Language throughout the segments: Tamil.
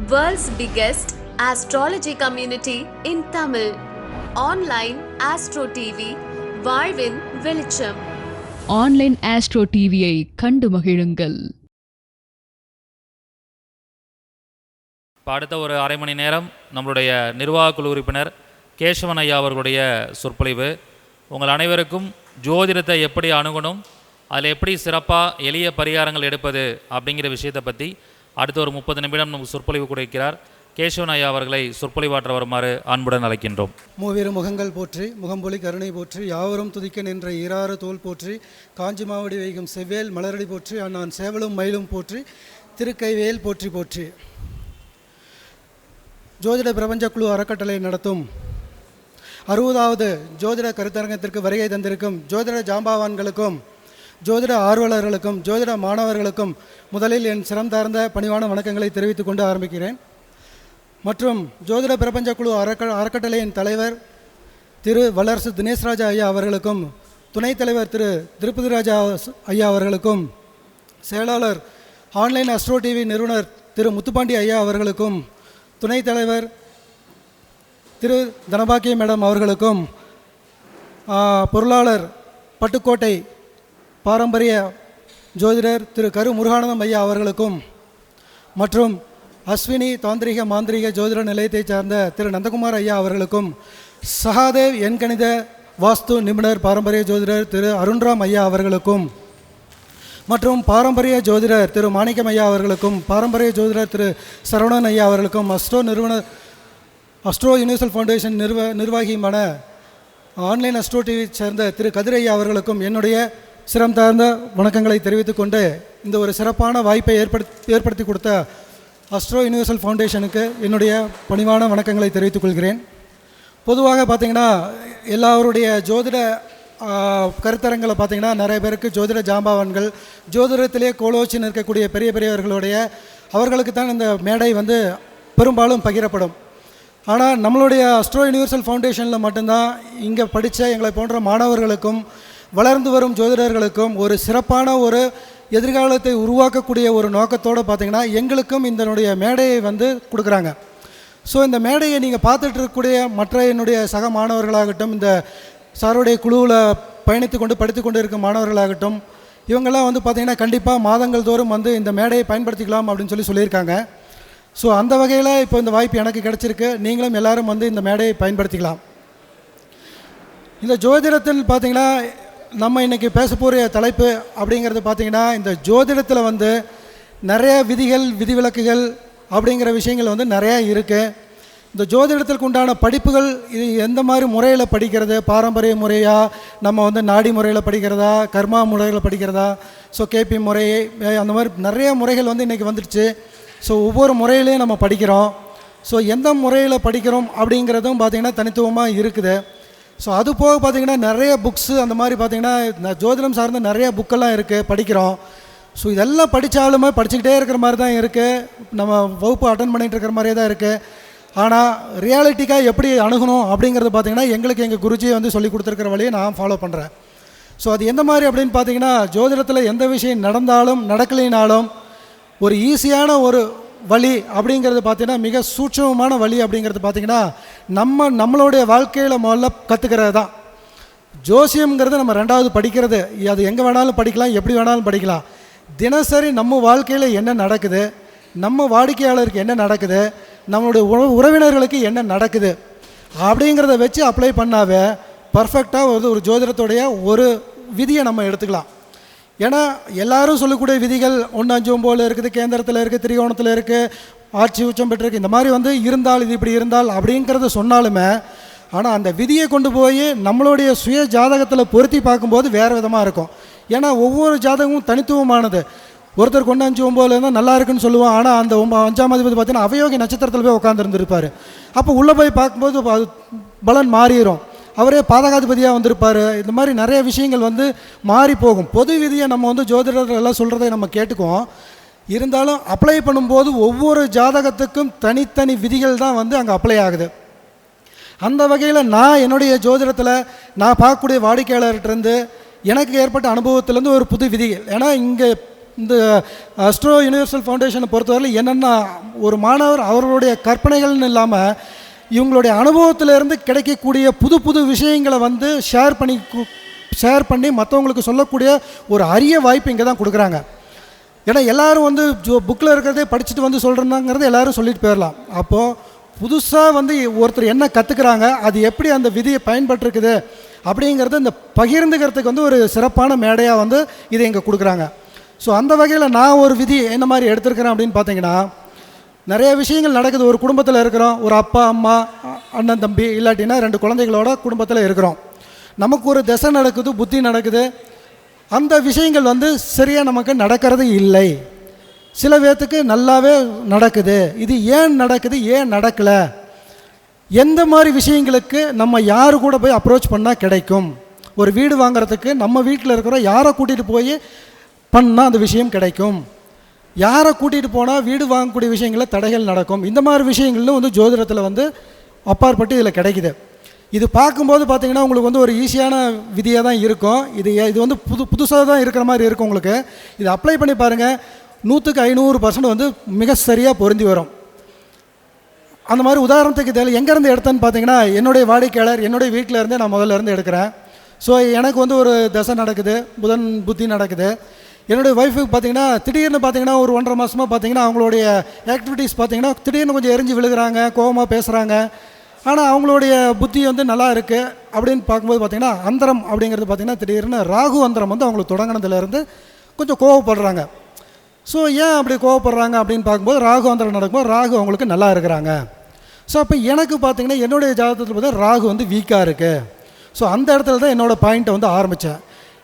World's biggest astrology community in Tamil. Online Astro TV, வாழ்வின் வெளிச்சம். ஆன்லைன் ஆஸ்ட்ரோ டிவியை கண்டு மகிழுங்கள். அடுத்த ஒரு அரை மணி நேரம் நம்மளுடைய நிர்வாக குழு உறுப்பினர் கேசவன் ஐயா அவர்களுடைய சொற்பொழிவு. உங்கள் அனைவருக்கும் ஜோதிடத்தை எப்படி அணுகணும், அதில் எப்படி சிறப்பாக எளிய பரிகாரங்கள் எடுப்பது அப்படிங்கிற விஷயத்தை பற்றி அடுத்த ஒரு 30 நிமிடம் நமக்கு சொற்பொழிவு கொடுக்கிறார். கேசவன் ஐயா அவர்களை சொற்பொழிவாற்ற வருமாறு அன்புடன் அழைக்கின்றோம். மூவேறு முகங்கள் போற்றி, முகம்பொலி கருணை போற்றி, யாவரும் துதிக்க நின்ற ஈராறு தோல் போற்றி, காஞ்சி மாவடி வைகும் செவ்வேல் மலரடி போற்றி, நான் சேவலும் மயிலும் போற்றி, திருக்கைவேல் போற்றி போற்றி. ஜோதிட பிரபஞ்ச குழு அறக்கட்டளை நடத்தும் 60வது ஜோதிட கருத்தரங்கத்திற்கு வருகை தந்திருக்கும் ஜோதிட ஜாம்பாவான்களுக்கும், ஜோதிட ஆர்வலர்களுக்கும், ஜோதிட மாணவர்களுக்கும் முதலில் என் சிரம் தார்ந்த பணிவான வணக்கங்களை தெரிவித்துக் கொண்டு ஆரம்பிக்கிறேன். மற்றும் ஜோதிட பிரபஞ்ச குழு அறக்கட்டளையின் தலைவர் திரு வல்லரசு தினேஷ்ராஜா ஐயா அவர்களுக்கும், துணைத் தலைவர் திரு திருப்பதி ராஜா ஐயா அவர்களுக்கும், செயலாளர் ஆன்லைன் அஸ்ட்ரோ டிவி நிறுவனர் திரு முத்துப்பாண்டி ஐயா அவர்களுக்கும், துணைத் தலைவர் திரு தனபாக்கிய மேடம் அவர்களுக்கும், பொருளாளர் பட்டுக்கோட்டை பாரம்பரிய ஜோதிடர் திரு கரு முருகானந்தம் ஐயா அவர்களுக்கும், மற்றும் அஸ்வினி தாந்திரிக மாந்திரிக ஜோதிட நிலையத்தைச் சார்ந்த திரு நந்தகுமார் ஐயா அவர்களுக்கும், சகாதேவ் எண்கணித வாஸ்து நிபுணர் பாரம்பரிய ஜோதிடர் திரு அருண்ராம் ஐயா அவர்களுக்கும், மற்றும் பாரம்பரிய ஜோதிடர் திரு மாணிக்கம் ஐயா அவர்களுக்கும், பாரம்பரிய ஜோதிடர் திரு சரவணன் ஐயா அவர்களுக்கும், அஸ்ட்ரோ யூனிவர்சல் ஃபவுண்டேஷன் நிர்வாகியுமான ஆன்லைன் அஸ்ட்ரோ டிவி சேர்ந்த திரு கதிர் ஐயா அவர்களுக்கும் என்னுடைய சிரம் தார்ந்த வணக்கங்களை தெரிவித்துக் கொண்டு, இந்த ஒரு சிறப்பான வாய்ப்பை ஏற்படுத்தி கொடுத்த அஸ்ட்ரோ யூனிவர்சல் ஃபவுண்டேஷனுக்கு என்னுடைய பணிவான வணக்கங்களை தெரிவித்துக் கொள்கிறேன். பொதுவாக பார்த்திங்கன்னா எல்லாருடைய ஜோதிட கருத்தரங்களை பார்த்திங்கன்னா நிறைய பேருக்கு ஜோதிட ஜாம்பாவான்கள், ஜோதிடத்திலே கோலோச்சி நிற்கக்கூடிய பெரிய பெரியவர்களுடைய அவர்களுக்கு தான் இந்த மேடை பெரும்பாலும் பகிரப்படும். ஆனால் நம்மளுடைய அஸ்ட்ரோ யூனிவர்சல் ஃபவுண்டேஷனில் மட்டும்தான் இங்கே படித்த எங்களை போன்ற மாணவர்களுக்கும் வளர்ந்து வரும் ஜோதிடர்களுக்கும் ஒரு சிறப்பான ஒரு எதிர்காலத்தை உருவாக்கக்கூடிய ஒரு நோக்கத்தோடு பார்த்திங்கன்னா எங்களுக்கும் இதனுடைய மேடையை கொடுக்குறாங்க. ஸோ இந்த மேடையை நீங்கள் பார்த்துட்டு இருக்கக்கூடிய மற்ற என்னுடைய சக மாணவர்களாகட்டும், இந்த சாருடைய குழுவில் பயணித்து கொண்டு படித்து கொண்டு இருக்கும் மாணவர்களாகட்டும், இவங்கெல்லாம் பார்த்திங்கன்னா கண்டிப்பாக மாதங்கள் தோறும் இந்த மேடையை பயன்படுத்திக்கலாம் அப்படின்னு சொல்லியிருக்காங்க. ஸோ அந்த வகையில் இப்போ இந்த வாய்ப்பு எனக்கு கிடச்சிருக்கு. நீங்களும் எல்லோரும் இந்த மேடையை பயன்படுத்திக்கலாம். இந்த ஜோதிடத்தில் பார்த்திங்கன்னா நம்ம இன்றைக்கி பேச போகிற தலைப்பு அப்படிங்கிறது பார்த்திங்கன்னா, இந்த ஜோதிடத்தில் நிறைய விதிகள் விதிவிலக்குகள் அப்படிங்கிற விஷயங்கள் நிறையா இருக்குது. இந்த ஜோதிடத்திற்கு உண்டான படிப்புகள் இது எந்த மாதிரி முறையில் படிக்கிறது, பாரம்பரிய முறையாக நம்ம நாடி முறையில் படிக்கிறதா, கர்மா முறையில் படிக்கிறதா, ஸோ கேபி முறை, அந்த மாதிரி நிறைய முறைகள் இன்றைக்கி வந்துடுச்சு. ஸோ ஒவ்வொரு முறையிலையும் நம்ம படிக்கிறோம். ஸோ எந்த முறையில் படிக்கிறோம் அப்படிங்கிறதும் பார்த்திங்கன்னா தனித்துவமாக இருக்குது. ஸோ அது போக பார்த்திங்கன்னா நிறைய புக்ஸு அந்த மாதிரி பார்த்திங்கன்னா ஜோதிடம் சார்ந்த நிறைய புக்கெல்லாம் இருக்குது, படிக்கிறோம். ஸோ இதெல்லாம் படித்தாலுமே படிச்சுக்கிட்டே இருக்கிற மாதிரி தான் இருக்குது, நம்ம வகுப்பு அட்டன் பண்ணிகிட்டு இருக்கிற மாதிரியே தான் இருக்குது. ஆனால் ரியாலிட்டிக்காக எப்படி அணுகணும் அப்படிங்கிறது பார்த்திங்கன்னா எங்களுக்கு எங்கள் குருஜி சொல்லி கொடுத்துருக்கிற வழியை நான் ஃபாலோ பண்ணுறேன். ஸோ அது எந்த மாதிரி அப்படின்னு பார்த்திங்கன்னா, ஜோதிடத்தில் எந்த விஷயம் நடந்தாலும் நடக்கலைனாலும் ஒரு ஈஸியான ஒரு வழி அப்படிங்கிறது பார்த்திங்கன்னா, மிக சூட்சமமான வழி அப்படிங்கிறது பார்த்திங்கன்னா நம்மளுடைய வாழ்க்கையில் முதல்ல கற்றுக்கிறது தான். ஜோசியம்ங்கிறது நம்ம ரெண்டாவது படிக்கிறது. அது எங்கே வேணாலும் படிக்கலாம், எப்படி வேணாலும் படிக்கலாம். தினசரி நம்ம வாழ்க்கையில் என்ன நடக்குது, நம்ம வாடிக்கையாளருக்கு என்ன நடக்குது, நம்மளுடைய உறவினர்களுக்கு என்ன நடக்குது அப்படிங்கிறத வச்சு அப்ளை பண்ணாவே பர்ஃபெக்டாக ஒரு ஜோதிடத்துடைய ஒரு விதியை நம்ம எடுத்துக்கலாம். ஏன்னா எல்லாரும் சொல்லக்கூடிய விதிகள் 1, 5, 9 இருக்குது, கேந்திரத்தில் இருக்குது, திரிகோணத்தில் இருக்குது, ஆட்சி உச்சம் பெற்றிருக்கு, இந்த மாதிரி இருந்தால் இது இப்படி இருந்தால் அப்படிங்கிறத சொன்னாலுமே, ஆனால் அந்த விதியை கொண்டு போய் நம்மளுடைய சுய ஜாதகத்தில் பொருத்தி பார்க்கும்போது வேறு விதமாக இருக்கும். ஏன்னா ஒவ்வொரு ஜாதகமும் தனித்துவமானது. ஒருத்தருக்கு 1, 5, 9 இருந்தால் நல்லா இருக்குன்னு சொல்லுவோம். ஆனால் அந்த 5ஆம் அதிபதி பார்த்தீங்கன்னா அவயோகி நட்சத்திரத்தில் போய் உட்காந்துருந்துருப்பார். அப்போ உள்ளே போய் பார்க்கும்போது அது பலன் மாறிடும். அவரே பாதகாதிபதியாக வந்திருப்பார். இந்த மாதிரி நிறைய விஷயங்கள் மாறி போகும். பொது விதியை நம்ம ஜோதிடர்கள் எல்லாம் சொல்கிறதை நம்ம கேட்டுக்குவோம். இருந்தாலும் அப்ளை பண்ணும்போது ஒவ்வொரு ஜாதகத்துக்கும் தனித்தனி விதிகள் தான் அங்கே அப்ளை ஆகுது. அந்த வகையில் நான் என்னுடைய ஜோதிடத்தில் நான் பார்க்கக்கூடிய வாடிக்கையாளர்கிட்டருந்து எனக்கு ஏற்பட்ட அனுபவத்திலேருந்து ஒரு புது விதிகள், ஏன்னா இங்கே இந்த அஸ்ட்ரோ யூனிவர்சல் ஃபவுண்டேஷனை பொறுத்தவரையில் என்னென்னா, ஒரு மாணவர் அவர்களுடைய கற்பனைகள்னு இல்லாமல் இவங்களுடைய அனுபவத்திலேருந்து கிடைக்கக்கூடிய புது புது விஷயங்களை வந்து ஷேர் பண்ணி மற்றவங்களுக்கு சொல்லக்கூடிய ஒரு அரிய வாய்ப்பு இங்கே தான் கொடுக்குறாங்க. ஏன்னா எல்லோரும் வந்து புக்கில் இருக்கிறதே படிச்சுட்டு வந்து சொல்கிறாங்கிறத எல்லோரும் சொல்லிட்டு போயிடலாம். அப்போது புதுசாக வந்து ஒருத்தர் என்ன கற்றுக்குறாங்க, அது எப்படி அந்த விதியை பயன்பட்டுருக்குது அப்படிங்கிறது இந்த பகிர்ந்துக்கிறதுக்கு வந்து ஒரு சிறப்பான மேடையாக வந்து இதை இங்கே கொடுக்குறாங்க. ஸோ அந்த வகையில் நான் ஒரு விதி என்ன மாதிரி எடுத்துருக்கிறேன் அப்படின்னு பார்த்தீங்கன்னா, நிறைய விஷயங்கள் நடக்குது. ஒரு குடும்பத்தில் இருக்கிறோம், ஒரு அப்பா அம்மா அண்ணன் தம்பி இல்லாட்டினா 2 குழந்தைகளோட குடும்பத்தில் இருக்கிறோம். நமக்கு ஒரு திசை நடக்குது, புத்தி நடக்குது. அந்த விஷயங்கள் வந்து சரியாக நமக்கு நடக்கிறது இல்லை. சில பேர்த்துக்கு நல்லாவே நடக்குது. இது ஏன் நடக்குது, ஏன் நடக்கலை, எந்த மாதிரி விஷயங்களுக்கு நம்ம யார் கூட போய் அப்ரோச் பண்ணால் கிடைக்கும்? ஒரு வீடு வாங்குறதுக்கு நம்ம வீட்டில் இருக்கிற யாரை கூட்டிகிட்டு போய் பண்ணால் அந்த விஷயம் கிடைக்கும்? யாரை கூட்டிகிட்டு போனால் வீடு வாங்கக்கூடிய விஷயங்களில் தடைகள் நடக்கும்? இந்த மாதிரி விஷயங்களும் வந்து ஜோதிடத்தில் வந்து அப்பாற்பட்டு இதில் கிடைக்குது. இது பார்க்கும்போது பார்த்திங்கன்னா உங்களுக்கு வந்து ஒரு ஈஸியான விதியாக தான் இருக்கும். இது வந்து புதுசாக தான் இருக்கிற மாதிரி இருக்கும். உங்களுக்கு இது அப்ளை பண்ணி பாருங்கள், 100க்கு 500% வந்து மிக சரியாக பொருந்தி வரும். அந்த மாதிரி உதாரணத்துக்கு இதில் எங்கேருந்து எடுத்தேன்னு பார்த்தீங்கன்னா, என்னுடைய வாடிக்கையாளர் என்னுடைய வீட்டில் இருந்தே நான் முதல்ல இருந்து எடுக்கிறேன். ஸோ எனக்கு வந்து ஒரு தசை நடக்குது, புதன் புத்தி நடக்குது. என்னுடைய ஒய்ஃபுக்கு பார்த்தீங்கன்னா திடீர்னு பார்த்தீங்கன்னா ஒரு 1.5 மாதமாக பார்த்தீங்கன்னா அவங்களுடைய ஆக்டிவிட்டீஸ் பார்த்தீங்கன்னா திடீர்னு கொஞ்சம் எரிஞ்சு விழுகிறாங்க, கோபமாக பேசுகிறாங்க. ஆனால் அவங்களுடைய புத்தி வந்து நல்லா இருக்குது அப்படின்னு பார்க்கும்போது பார்த்திங்கன்னா அந்தரம் அப்படிங்கிறது பார்த்திங்கன்னா திடீர்னு ராகு அந்தரம் வந்து அவங்களுக்கு தொடங்கினதுலேருந்து கொஞ்சம் கோவப்படுறாங்க. ஸோ ஏன் அப்படி கோவப்படுறாங்க அப்படின்னு பார்க்கும்போது ராகு அந்தரம் நடக்கும்போது ராகு அவங்களுக்கு நல்லா இருக்கிறாங்க. ஸோ அப்போ எனக்கு பார்த்திங்கன்னா என்னுடைய ஜாதகத்தில் பார்த்தா ராகு வந்து வீக்காக இருக்குது. ஸோ அந்த இடத்துல தான் என்னோடய பாயிண்ட்டை வந்து ஆரம்பித்தேன்.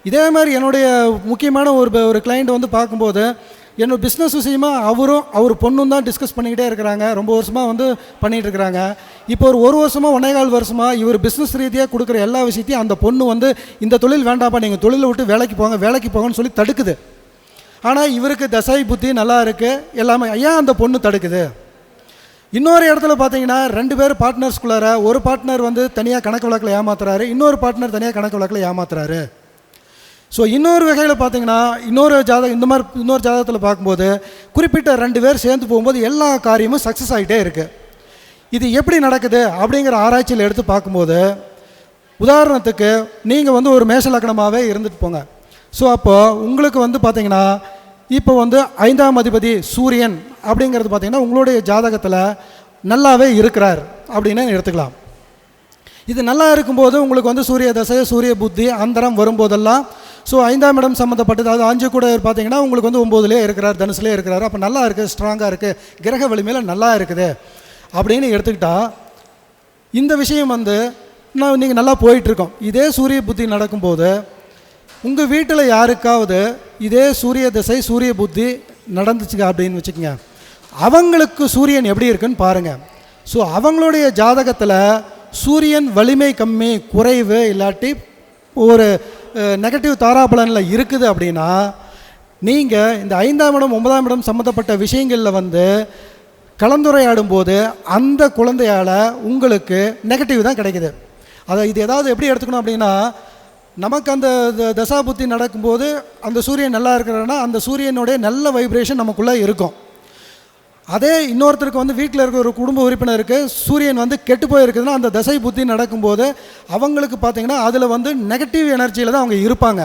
இதே மாதிரி என்னுடைய முக்கியமான ஒரு கிளைண்ட் வந்து பார்க்கும்போது என்னோட பிஸ்னஸ் விஷயமாக அவர் பொண்ணும் தான் டிஸ்கஸ் பண்ணிக்கிட்டே இருக்கிறாங்க. ரொம்ப வருஷமாக வந்து பண்ணிகிட்டு இருக்கிறாங்க. இப்போ ஒரு வருஷமாக 1.25 வருஷமாக இவர் பிஸ்னஸ் ரீதியாக கொடுக்குற எல்லா விஷயத்தையும் அந்த பொண்ணு வந்து இந்த தொழில் வேண்டாப்பா, நீங்கள் தொழிலை விட்டு வேலைக்கு போங்கன்னு சொல்லி தடுக்குது. ஆனால் இவருக்கு தசை புத்தி நல்லா இருக்குது எல்லாமே. ஏன் அந்த பொண்ணு தடுக்குது? இன்னொரு இடத்துல பார்த்தீங்கன்னா 2 பேர் பார்ட்னர்ஸ்குள்ளார ஒரு பார்ட்னர் வந்து தனியாக கணக்கு வழக்கில் ஏமாத்துறாரு, இன்னொரு பார்ட்னர் தனியாக கணக்கு வழக்கில் ஏமாத்துறாரு. ஸோ இன்னொரு வகையில் பார்த்தீங்கன்னா இன்னொரு ஜாதகத்தில் பார்க்கும்போது குறிப்பிட்ட 2 பேர் சேர்ந்து போகும்போது எல்லா காரியமும் சக்ஸஸ் ஆகிட்டே இருக்குது. இது எப்படி நடக்குது அப்படிங்கிற ஆராய்ச்சியில் எடுத்து பார்க்கும்போது, உதாரணத்துக்கு நீங்கள் வந்து ஒரு மேஷ லக்னமாகவே இருந்துட்டு போங்க. ஸோ அப்போது உங்களுக்கு வந்து பார்த்திங்கன்னா இப்போ வந்து 5ஆம் அதிபதி சூரியன் அப்படிங்கிறது பார்த்திங்கன்னா உங்களுடைய ஜாதகத்தில் நல்லாவே இருக்கிறார் அப்படின்னு எடுத்துக்கலாம். இது நல்லா இருக்கும்போது உங்களுக்கு வந்து சூரிய தசை சூரிய புத்தி அந்தரம் வரும்போதெல்லாம் ஸோ 5ஆம் இடம் சம்மந்தப்பட்டது, அதாவது 5 கூட பார்த்தீங்கன்னா உங்களுக்கு வந்து 9லேயே இருக்கிறார், தனுசுலேயே இருக்கிறார். அப்போ நல்லா இருக்குது, ஸ்ட்ராங்காக இருக்குது, கிரக வலிமையில் நல்லா இருக்குது அப்படின்னு எடுத்துக்கிட்டால் இந்த விஷயம் வந்து நீங்கள் நல்லா போயிட்டுருக்கோம். இதே சூரிய புத்தி நடக்கும்போது உங்கள் வீட்டில் யாருக்காவது இதே சூரிய திசை சூரிய புத்தி நடந்துச்சுங்க அப்படின்னு வச்சுக்கோங்க, அவங்களுக்கு சூரியன் எப்படி இருக்குன்னு பாருங்கள். ஸோ அவங்களுடைய ஜாதகத்தில் சூரியன் வலிமை கம்மி குறைவு இல்லாட்டி ஒரு நெகட்டிவ் தாராபலனில் இருக்குது அப்படின்னா நீங்கள் இந்த 5ஆம் இடம் 9ஆம் இடம் சம்மந்தப்பட்ட விஷயங்களில் வந்து கலந்துரையாடும் போது அந்த குழந்தையால் உங்களுக்கு நெகட்டிவ் தான் கிடைக்குது. இது ஏதாவது எப்படி எடுத்துக்கணும் அப்படின்னா, நமக்கு அந்த தசாபுத்தி நடக்கும்போது அந்த சூரியன் நல்லா இருக்கிறன்னா அந்த சூரியனுடைய நல்ல வைப்ரேஷன் நமக்குள்ளே இருக்கும். அதே இன்னொருத்தருக்கு வந்து வீட்டில் இருக்கிற ஒரு குடும்ப உறுப்பினருக்கு சூரியன் வந்து கெட்டு போயிருக்குதுன்னா அந்த தசை புத்தி நடக்கும்போது அவங்களுக்கு பார்த்திங்கன்னா அதில் வந்து நெகட்டிவ் எனர்ஜியில் தான் அவங்க இருப்பாங்க.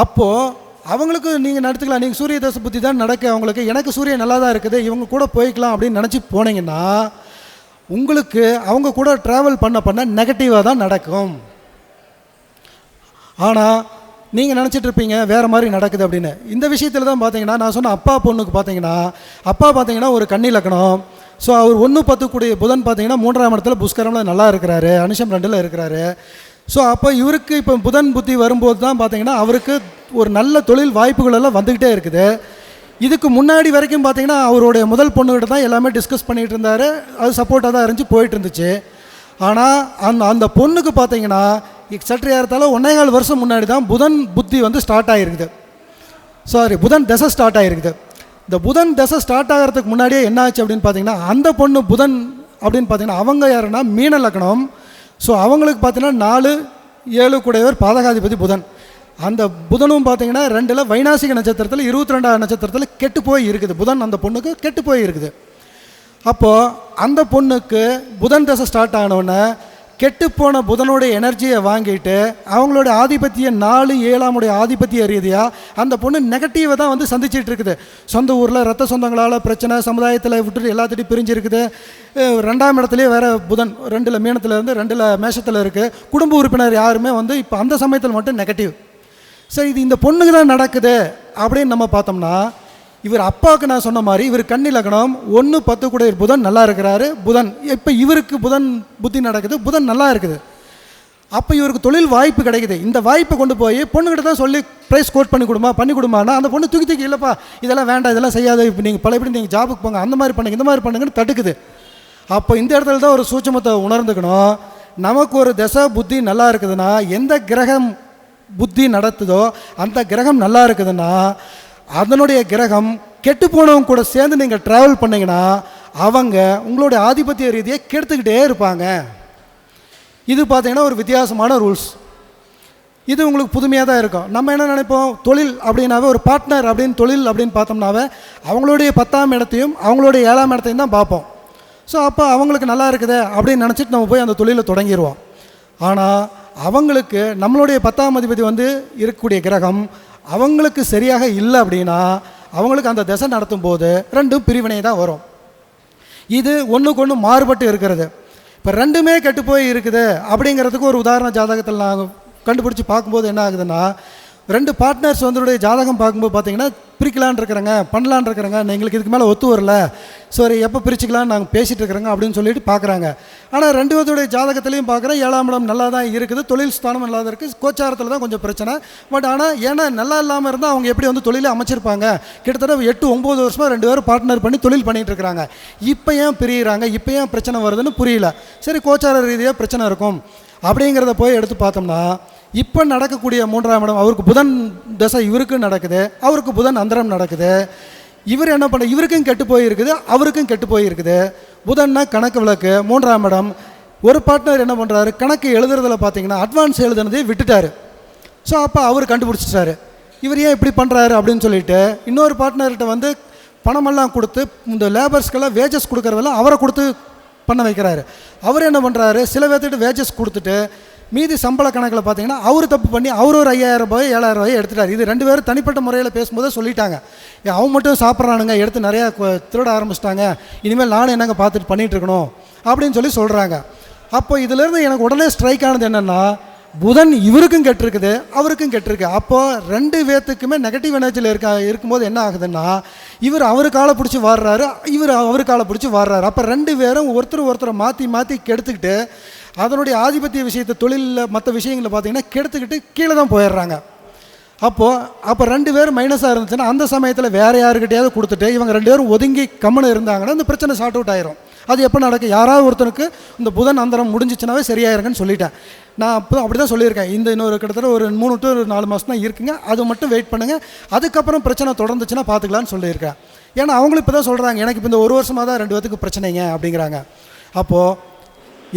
அப்போது அவங்களுக்கு நீங்கள் நடத்துக்கலாம், நீங்கள் சூரிய தசை புத்தி தான் நடக்க அவங்களுக்கு, எனக்கு சூரியன் நல்லா தான் இருக்குது இவங்க கூட போய்க்கலாம் அப்படின்னு நினச்சி போனீங்கன்னா உங்களுக்கு அவங்க கூட ட்ராவல் பண்ண நெகட்டிவாக தான் நடக்கும். ஆனால் நீங்கள் நினச்சிட்ருப்பீங்க வேறு மாதிரி நடக்குது அப்படின்னு. இந்த விஷயத்தில் தான் பார்த்தீங்கன்னா நான் சொன்ன அப்பா பொண்ணுக்கு பார்த்தீங்கன்னா ஒரு கன்னி லக்னம். ஸோ அவர் 1-10 கூடிய புதன் பார்த்தீங்கன்னா 3ஆம் இடத்துல புஷ்கரமில் நல்லா இருக்கிறாரு, அனுஷம் 2ல் இருக்கிறாரு. ஸோ அப்போ இவருக்கு இப்போ புதன் புத்தி வரும்போது தான் பார்த்தீங்கன்னா அவருக்கு ஒரு நல்ல தொழில் வாய்ப்புகள் எல்லாம் வந்துக்கிட்டே இருக்குது. இதுக்கு முன்னாடி வரைக்கும் பார்த்தீங்கன்னா அவருடைய முதல் பொண்ணுக்கிட்ட தான் எல்லாமே டிஸ்கஸ் பண்ணிகிட்டு இருந்தார், அது சப்போர்ட்டாக தான் இருந்துச்சு, போயிட்டு இருந்துச்சு. ஆனால் அந்த பொண்ணுக்கு பார்த்தீங்கன்னா சற்று ஏறத்தால 1.25 வருஷம் முன்னாடி தான் புதன் புத்தி வந்து ஸ்டார்ட் ஆகிருக்குது. புதன் தசை ஸ்டார்ட் ஆகிருக்குது. இந்த புதன் தசை ஸ்டார்ட் ஆகிறதுக்கு முன்னாடியே என்ன ஆச்சு அப்படின்னு பார்த்தீங்கன்னா அந்த பொண்ணு புதன் அப்படின்னு பார்த்தீங்கன்னா அவங்க யாருன்னா மீன லக்னம். ஸோ அவங்களுக்கு பார்த்தீங்கன்னா 4-7 கூடையவர் பாதகாதிபதி புதன். அந்த புதனும் பார்த்தீங்கன்னா 2ல் வைநாசிக நட்சத்திரத்தில் 22வது நட்சத்திரத்தில் கெட்டு போய் இருக்குது. புதன் அந்த பொண்ணுக்கு கெட்டு போய் இருக்குது. அப்போது அந்த பொண்ணுக்கு புதன் தசை ஸ்டார்ட் ஆனோடனே கெட்டுப்போன புதனுடைய எனர்ஜியை வாங்கிட்டு அவங்களுடைய ஆதிபத்திய 4-7 ஆதிபத்திய ரீதியாக அந்த பொண்ணு நெகட்டிவை தான் வந்து சந்திச்சிட்டு இருக்குது. சொந்த ஊரில் ரத்த சொந்தங்களால் பிரச்சனை, சமுதாயத்தில் விட்டுட்டு எல்லாத்திட்டையும் பிரிஞ்சு இருக்குது. 2ஆம் இடத்துலேயே வேறு புதன் 2ல் மீனத்துலேருந்து 2ல் மேஷத்தில் இருக்குது. குடும்ப உறுப்பினர் யாருமே வந்து இப்போ அந்த சமயத்தில் மட்டும் நெகட்டிவ். சரி, இது இந்த பொண்ணுக்கு தான் நடக்குது அப்படின்னு நம்ம பார்த்தோம்னா, இவர் அப்பாவுக்கு நான் சொன்ன மாதிரி இவர் கன்னி லக்னம் 1-10 கூட புதன் நல்லா இருக்கிறாரு. புதன் இப்போ இவருக்கு புதன் புத்தி நடக்குது, புதன் நல்லா இருக்குது. அப்போ இவருக்கு தொழில் வாய்ப்பு கிடைக்குது. இந்த வாய்ப்பை கொண்டு போய் பொண்ணுக்கிட்ட தான் சொல்லி ப்ரைஸ் கோட் பண்ணி கொடுமானா அந்த பொண்ணு தூக்கி இல்லைப்பா இதெல்லாம் வேண்டாம், இதெல்லாம் செய்யாது, இப்போ நீங்கள் பழையபடி நீங்கள் ஜாபுக்கு போங்க, அந்த மாதிரி பண்ணுங்க, இந்த மாதிரி பண்ணுங்கன்னு தடுக்குது. அப்போ இந்த இடத்துல தான் ஒரு சூட்சமத்தை உணர்ந்துக்கணும். நமக்கு ஒரு தசை புத்தி நல்லா இருக்குதுன்னா, எந்த கிரகம் புத்தி நடத்துதோ அந்த கிரகம் நல்லா இருக்குதுன்னா, அதனுடைய கிரகம் கெட்டு போனவங்க கூட சேர்ந்து நீங்கள் ட்ராவல் பண்ணிங்கன்னா அவங்க உங்களுடைய ஆதிபத்திய ரீதியை கெடுத்துக்கிட்டே இருப்பாங்க. இது பார்த்தீங்கன்னா ஒரு வித்தியாசமான ரூல்ஸ். இது உங்களுக்கு புதுமையாக தான் இருக்கும். நம்ம என்ன நினைப்போம், தொழில் அப்படின்னாவே ஒரு பார்ட்னர் அப்படின்னு தொழில் அப்படின்னு பார்த்தோம்னாவே அவங்களுடைய 10ஆம் இடத்தையும் அவங்களுடைய 7ஆம் இடத்தையும் தான் பார்ப்போம். ஸோ அப்போ அவங்களுக்கு நல்லா இருக்குதே அப்படின்னு நினச்சிட்டு நம்ம போய் அந்த தொழிலை தொடங்கிடுவோம். ஆனால் அவங்களுக்கு நம்மளுடைய 10ஆம் அதிபதி வந்து இருக்கக்கூடிய கிரகம் அவங்களுக்கு சரியாக இல்லை அப்படின்னா அவங்களுக்கு அந்த திசை நடத்தும் போது 2ம் பிரிவினை தான் வரும். இது ஒன்றுக்கு ஒன்று மாறுபட்டு இருக்கிறது. இப்போ 2மே கெட்டு போய் இருக்குது அப்படிங்கிறதுக்கு ஒரு உதாரண ஜாதகத்தில் நான் கண்டுபிடிச்சி பார்க்கும்போது என்ன ஆகுதுன்னா, 2 பார்ட்னர்ஸ் வந்துடைய ஜாதகம் பார்க்கும்போது பார்த்தீங்கன்னா பிரிக்கலான் இருக்கிறாங்க, பண்ணலான் இருக்கிறாங்க, எங்களுக்கு இதுக்கு மேலே ஒத்து வரல, சரி எப்போ பிரிச்சுக்கலான்னு நாங்கள் பேசிகிட்டு இருக்கிறோங்க அப்படின்னு சொல்லிட்டு பார்க்குறாங்க. ஆனால் 2 பேருடைய ஜாதகத்துலேயும் பார்க்குறேன் 7ஆம் இடம் நல்லா தான் இருக்குது, தொழில் ஸ்தானம் நல்லா தான் இருக்குது, கோச்சாரத்தில் தான் கொஞ்சம் பிரச்சனை. பட் ஆனால் ஏன்னா நல்லா இல்லாமல் இருந்தால் அவங்க எப்படி வந்து தொழிலை அமைச்சிருப்பாங்க. கிட்டத்தட்ட 8-9 வருஷமாக 2 பேரும் பார்ட்னர் பண்ணி தொழில் பண்ணிகிட்டு இருக்கிறாங்க. இப்போ ஏன் பிரிகிறாங்க, இப்போ ஏன் பிரச்சனை வருதுன்னு புரியல. சரி, கோச்சார ரீதியாக பிரச்சனை இருக்கும் அப்படிங்கிறத போய் எடுத்து பார்த்தோம்னா, இப்போ நடக்கக்கூடிய 3ஆம் இடம் அவருக்கு புதன் தசை இவருக்கு நடக்குது, அவருக்கு புதன் அந்தரம் நடக்குது. இவர் என்ன பண்ண, இவருக்கும் கெட்டு போயிருக்குது, அவருக்கும் கெட்டு போயிருக்குது. புதன்னா கணக்கு விளக்கு 3ஆம் இடம். ஒரு பார்ட்னர் என்ன பண்ணுறாரு, கணக்கு எழுதுறதுல பார்த்தீங்கன்னா அட்வான்ஸ் எழுதுனதே விட்டுட்டார். ஸோ அப்போ அவர் கண்டுபிடிச்சிட்டாரு இவர் ஏன் இப்படி பண்ணுறாரு அப்படின்னு சொல்லிட்டு இன்னொரு பார்ட்னர்கிட்ட வந்து பணமெல்லாம் கொடுத்து இந்த லேபர்ஸ்க்கெல்லாம் வேஜஸ் கொடுக்குறதெல்லாம் அவரை கொடுத்து பண்ண வைக்கிறாரு. அவர் என்ன பண்ணுறாரு, சில பேர்த்துட்டு வேஜஸ் கொடுத்துட்டு மீதி சம்பள கணக்கில் பார்த்தீங்கன்னா அவர் தப்பு பண்ணி அவர் ஒரு 5000 ரூபாய் 7000 ரூபாய் எடுத்துட்டார். இது 2 பேரும் தனிப்பட்ட முறையில் பேசும்போதே சொல்லிட்டாங்க, அவங்க மட்டும் சாப்பிட்றானுங்க, எடுத்து நிறையா திருட ஆரம்பிச்சிட்டாங்க, இனிமேல் நானும் என்னங்க பார்த்துட்டு பண்ணிகிட்டு இருக்கணும் அப்படின்னு சொல்கிறாங்க. அப்போ இதிலேருந்து எனக்கு உடனே ஸ்ட்ரைக் ஆனது என்னென்னா, புதன் இவருக்கும் கெட்டிருக்குது, அவருக்கும் கெட்டிருக்கு. அப்போது 2 பேர்த்துக்குமே நெகட்டிவ் எனர்ஜியில் இருக்கும்போது என்ன ஆகுதுன்னா, இவர் அவர் காலை பிடிச்சி வாடுறாரு, இவர் அவர் காலை பிடிச்சி வாடுறாரு. அப்போ 2 பேரும் ஒருத்தரை மாற்றி கெடுத்துக்கிட்டு அதனுடைய ஆதிபத்திய விஷயத்தை தொழிலில் மற்ற விஷயங்களை பார்த்தீங்கன்னா கெடுத்துக்கிட்டு கீழே தான் போயிடுறாங்க. அப்போ 2 பேரும் மைனஸாக இருந்துச்சுன்னா அந்த சமயத்தில் வேறு யாருக்கிட்டையாவது கொடுத்துட்டு இவங்க 2 பேரும் ஒதுங்கி கம்முன்னு இருந்தாங்கன்னா இந்த பிரச்சனை சார்ட் அவுட் ஆயிரும். அது எப்போ நடக்கும், யாராவது ஒருத்தனுக்கு இந்த புதன் அந்தரம் முடிஞ்சிச்சுனாவே சரியாயிருக்குன்னு சொல்லிட்டேன். நான் அப்படி தான் சொல்லியிருக்கேன். இன்னொரு கிட்டத்தட்ட ஒரு 3 to 4 மாதம் தான் இருக்குங்க, அது மட்டும் வெயிட் பண்ணுங்கள், அதுக்கப்புறம் பிரச்சனை தொடர்ந்துச்சுன்னா பார்த்துக்கலான்னு சொல்லியிருக்கேன். ஏன்னா அவங்களும் இப்போ தான் சொல்கிறாங்க, எனக்கு இப்போ இந்த 1 வருஷமாக தான் 2 பேத்துக்கு பிரச்சனைங்க அப்படிங்கிறாங்க. அப்போது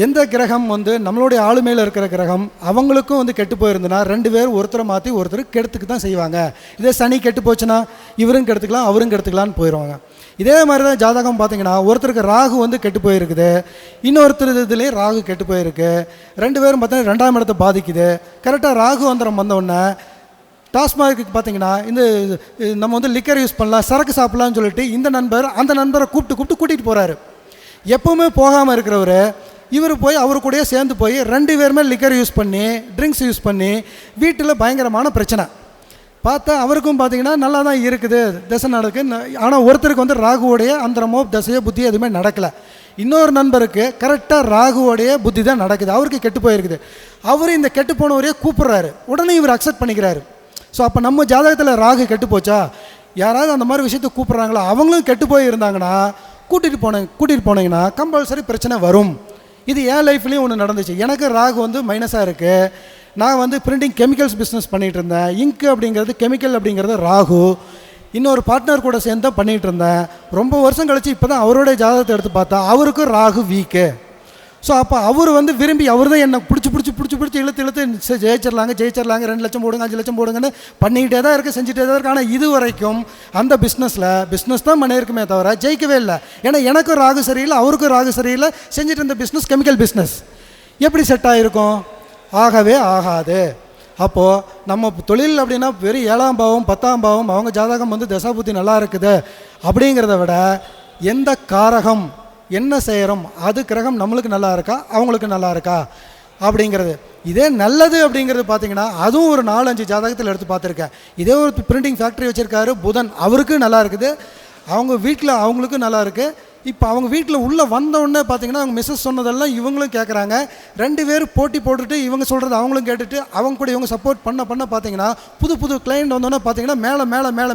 எந்த கிரகம் வந்து நம்மளுடைய ஆளுமையில் இருக்கிற கிரகம் அவங்களுக்கும் வந்து கெட்டு போயிருந்துன்னா 2 பேர் ஒருத்தரை மாற்றி ஒருத்தர் கெடுத்துக்கு தான் செய்வாங்க. இதே சனி கெட்டு போச்சுன்னா இவரும் கெடுத்துக்கலாம் அவரும் கெடுத்துக்கலான்னு போயிடுவாங்க. இதே மாதிரி தான் ஜாதகம் பார்த்தீங்கன்னா ஒருத்தருக்கு ராகு வந்து கெட்டு போயிருக்குது, இன்னொருத்தர் இதுலேயும் ராகு கெட்டு போயிருக்கு. 2 பேரும் பார்த்தீங்கன்னா 2ஆம் இடத்தை பாதிக்குது. கரெக்டாக ராகு அந்தரம் வந்தவுடனே டாஸ்மார்க்கு பார்த்தீங்கன்னா இந்த நம்ம வந்து லிக்கர் யூஸ் பண்ணலாம், சரக்கு சாப்பிட்லான்னு சொல்லிட்டு இந்த நண்பர் அந்த நண்பரை கூட்டிகிட்டு போகிறாரு. எப்போவுமே போகாமல் இருக்கிறவர் இவர் போய் அவர் கூடயே சேர்ந்து போய் 2 பேருமே லிக்கர் யூஸ் பண்ணி ட்ரிங்க்ஸ் யூஸ் பண்ணி வீட்டில் பயங்கரமான பிரச்சனை. பார்த்தா அவருக்கும் பார்த்தீங்கன்னா நல்லா தான் இருக்குது, தசை நடக்குது. ஆனால் ஒருத்தருக்கு வந்து ராகுவோடைய அந்தரமோ தசையோ புத்தியோ எதுவுமே நடக்கலை. இன்னொரு நண்பருக்கு கரெக்டாக ராகுவோடைய புத்தி தான் நடக்குது, அவருக்கு கெட்டு போயிருக்குது. அவர் இந்த கெட்டு போனவரையே கூப்பிட்றாரு, உடனே இவர் அக்செப்ட் பண்ணிக்கிறாரு. ஸோ அப்போ நம்ம ஜாதகத்தில் ராகு கெட்டு போச்சா, யாராவது அந்த மாதிரி விஷயத்தை கூப்பிட்றாங்களா, அவங்களும் கெட்டு போயிருந்தாங்கன்னா கூட்டிகிட்டு போனீங்கன்னா கம்பல்சரி பிரச்சனை வரும். இது என் லைஃப்லேயும் ஒன்று நடந்துச்சு. எனக்கு ராகு வந்து மைனஸாக இருக்குது. நான் வந்து பிரிண்டிங் கெமிக்கல்ஸ் பிஸ்னஸ் பண்ணிகிட்டு இருந்தேன். இங்கு அப்படிங்கிறது கெமிக்கல் அப்படிங்கிறது ராகு. இன்னொரு பார்ட்னர் கூட சேர்ந்து தான் பண்ணிகிட்டு இருந்தேன். ரொம்ப வருஷம் கழிச்சு இப்போ தான் அவருடைய ஜாதகத்தை எடுத்து பார்த்தா அவருக்கும் ராகு வீக்கு. ஸோ அப்போ அவர் வந்து விரும்பி அவர் தான் என்னை பிடிச்சி இழுத்து ஜெயிச்சிடலாங்க 2 லட்சம் போடுங்க 5 லட்சம் போடுங்கன்னு பண்ணிக்கிட்டே தான் இருக்குது, செஞ்சுட்டே தான் இருக்குது. ஆனால் இது வரைக்கும் அந்த பிஸ்னஸ் தான் பண்ணியிருக்குமே தவிர ஜெயிக்கவே இல்லை. ஏன்னா எனக்கும் ராகு சரியில்லை, அவருக்கும் ராகு சரியில்லை, செஞ்சுட்டு இருந்த பிஸ்னஸ் கெமிக்கல் பிஸ்னஸ் எப்படி செட் ஆகிருக்கும்? ஆகவே ஆகாது. அப்போது நம்ம தொழில் அப்படின்னா வெறும் 7ஆம் பாவம் 10ஆம் பாவம் அவங்க ஜாதகம் வந்து தசாபுத்தி நல்லா இருக்குது அப்படிங்கிறத விட எந்த காரகம் என்ன செய்கிறோம், அது கிரகம் நம்மளுக்கு நல்லா இருக்கா அவங்களுக்கு நல்லா இருக்கா அப்படிங்கிறது. இதே நல்லது அப்படிங்கிறது பார்த்திங்கன்னா அதுவும் ஒரு 4-5 ஜாதகத்தில் எடுத்து பார்த்துருக்கேன். இதே ஒரு பிரிண்டிங் ஃபேக்ட்ரி வச்சுருக்காரு புதன், அவருக்கு நல்லா இருக்குது, அவங்க வீட்டில் அவங்களுக்கும் நல்லா இருக்குது. இப்போ அவங்க வீட்டில் உள்ளே வந்தோடனே பார்த்திங்கன்னா அவங்க மிஸ்ஸஸ் சொன்னதெல்லாம் இவங்களும் கேட்குறாங்க. 2 பேரும் போட்டி போட்டுட்டு இவங்க சொல்கிறது அவங்களும் கேட்டுட்டு அவங்க கூட இவங்க சப்போர்ட் பண்ண பார்த்திங்கன்னா புது கிளைண்ட் வந்தோடனே பார்த்திங்கன்னா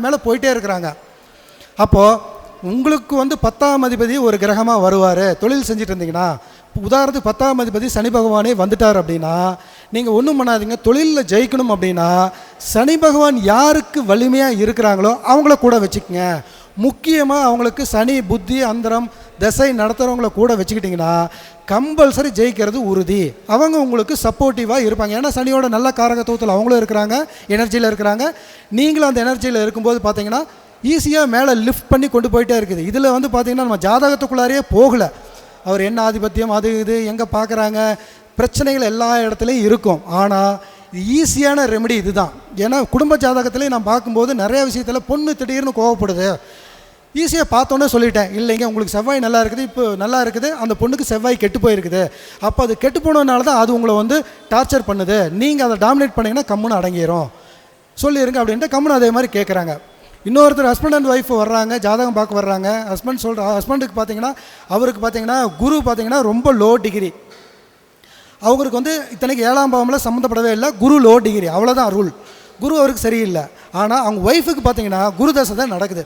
மேலே போயிட்டே இருக்கிறாங்க. அப்போது உங்களுக்கு வந்து 10ஆம் அதிபதி ஒரு கிரகமாக வருவார். தொழில் செஞ்சுட்டு இருந்தீங்கன்னா உதாரணத்துக்கு 10ஆம் அதிபதி சனி பகவானே வந்துட்டார் அப்படின்னா நீங்கள் ஒன்றும் பண்ணாதீங்க. தொழிலில் ஜெயிக்கணும் அப்படின்னா சனி பகவான் யாருக்கு வலிமையாக இருக்கிறாங்களோ அவங்கள கூட வச்சுக்கோங்க. முக்கியமாக அவங்களுக்கு சனி புத்தி அந்தரம் திசை நடத்துகிறவங்கள கூட வச்சுக்கிட்டிங்கன்னா கம்பல்சரி ஜெயிக்கிறது உறுதி. அவங்க உங்களுக்கு சப்போர்ட்டிவாக இருப்பாங்க. ஏன்னா சனியோட நல்ல காரகத்துவத்தில் அவங்களும் இருக்கிறாங்க, எனர்ஜியில் இருக்கிறாங்க. நீங்களும் அந்த எனர்ஜியில் இருக்கும்போது பார்த்தீங்கன்னா ஈஸியாக மேலே லிஃப்ட் பண்ணி கொண்டு போயிட்டே இருக்குது. இதில் வந்து பார்த்திங்கன்னா நம்ம ஜாதகத்துக்குள்ளாரையே போகலை. அவர் என்ன ஆதிபத்தியம் அது இது எங்கே பார்க்குறாங்க, பிரச்சனைகள் எல்லா இடத்துலையும் இருக்கும். ஆனால் ஈஸியான ரெமெடி இது தான். ஏன்னா குடும்ப ஜாதகத்துலேயும் நான் பார்க்கும்போது நிறைய விஷயத்தில் பொண்ணு திடீர்னு கோவப்படுது. ஈஸியாக பார்த்தோன்னே சொல்லிட்டேன், இல்லைங்க உங்களுக்கு செவ்வாய் நல்லா இருக்குது, இப்போ நல்லா இருக்குது, அந்த பொண்ணுக்கு செவ்வாய் கெட்டு போயிருக்குது. அப்போ அது கெட்டு போனதுனால தான் அது உங்களை வந்து டார்ச்சர் பண்ணுது, நீங்கள் அதை டாமினேட் பண்ணிங்கன்னா கம்முன்னு அடங்கிடும் சொல்லிடுங்க அப்படின்ட்டு கம்முன்னு அதே மாதிரி கேட்குறாங்க. இன்னொருத்தர் ஹஸ்பண்ட் அண்ட் ஒய்ஃப் வர்றாங்க, ஜாதகம் பார்க்க வர்றாங்க. ஹஸ்பண்டுக்கு பார்த்தீங்கன்னா அவருக்கு பார்த்தீங்கன்னா குரு பார்த்தீங்கன்னா ரொம்ப லோ டிகிரி. அவருக்கு வந்து இத்தனைக்கு 7ஆம் பாவமில் சம்மந்தப்படவே இல்லை, குரு லோ டிகிரி, அவ்வளோதான் ரூல். குரு அவருக்கு சரியில்லை. ஆனால் அவங்க ஒய்ஃபுக்கு பார்த்தீங்கன்னா குரு தசை தான் நடக்குது.